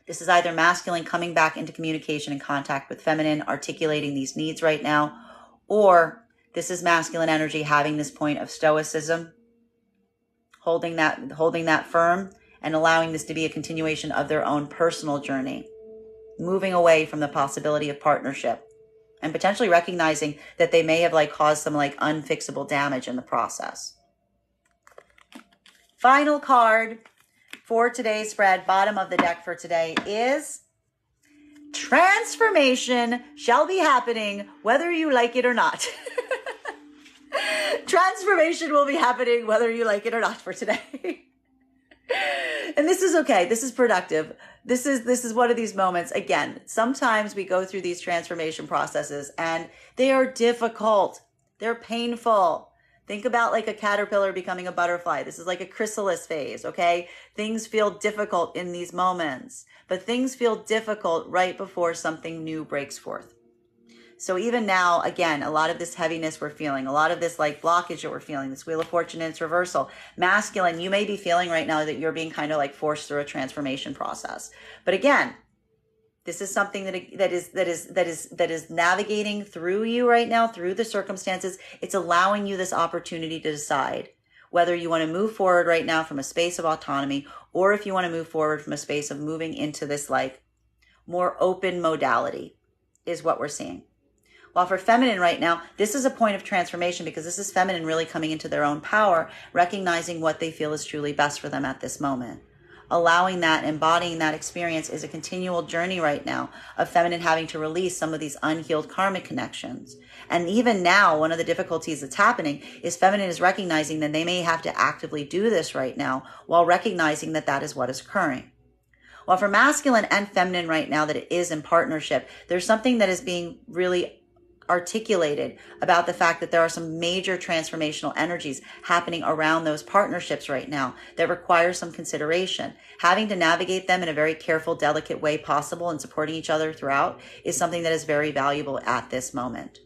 this is either masculine coming back into communication and contact with feminine, articulating these needs right now, or this is masculine energy having this point of stoicism, holding that firm and allowing this to be a continuation of their own personal journey, moving away from the possibility of partnership and potentially recognizing that they may have, like, caused some, like, unfixable damage in the process. Final card for today's spread, bottom of the deck for today, is transformation shall be happening whether you like it or not. Transformation will be happening whether you like it or not for today. And this is okay. This is productive. This is one of these moments. Again, sometimes we go through these transformation processes and they are difficult. They're painful. Think about, like, a caterpillar becoming a butterfly. This is like a chrysalis phase, okay? Things feel difficult in these moments, but things feel difficult right before something new breaks forth. So even now, again, a lot of this heaviness we're feeling, a lot of this, like, blockage that we're feeling, this Wheel of Fortune and its reversal. Masculine, you may be feeling right now that you're being kind of, like, forced through a transformation process. But again, this is something that is navigating through you right now, through the circumstances. It's allowing you this opportunity to decide whether you want to move forward right now from a space of autonomy, or if you want to move forward from a space of moving into this, like, more open modality, is what we're seeing. While for feminine right now, this is a point of transformation because this is feminine really coming into their own power, recognizing what they feel is truly best for them at this moment. Allowing that, embodying that experience is a continual journey right now of feminine having to release some of these unhealed karmic connections. And even now, one of the difficulties that's happening is feminine is recognizing that they may have to actively do this right now while recognizing that that is what is occurring. While for masculine and feminine right now, that it is in partnership, there's something that is being really articulated about the fact that there are some major transformational energies happening around those partnerships right now that require some consideration. Having to navigate them in a very careful, delicate way possible and supporting each other throughout is something that is very valuable at this moment.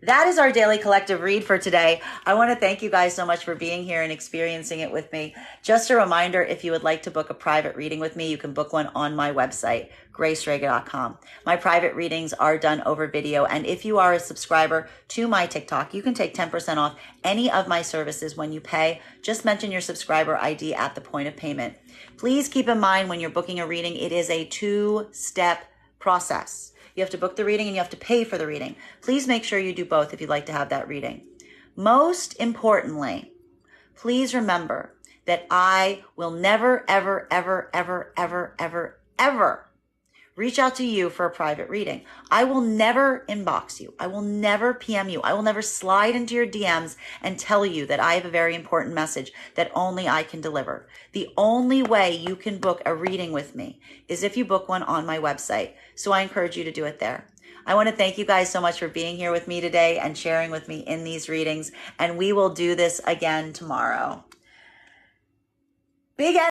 That is our daily collective read for today. I want to thank you guys so much for being here and experiencing it with me. Just a reminder, if you would like to book a private reading with me, you can book one on my website, graystrega.com. My private readings are done over video, and if you are a subscriber to my TikTok, you can take 10% off any of my services when you pay. Just mention your subscriber ID at the point of payment. Please keep in mind when you're booking a reading, it is a 2-step process. You have to book the reading and you have to pay for the reading. Please make sure you do both if you'd like to have that reading. Most importantly, please remember that I will never, ever, ever, ever, ever, ever, ever reach out to you for a private reading. I will never inbox you. I will never PM you. I will never slide into your DMs and tell you that I have a very important message that only I can deliver. The only way you can book a reading with me is if you book one on my website. So I encourage you to do it there. I want to thank you guys so much for being here with me today and sharing with me in these readings. And we will do this again tomorrow. Big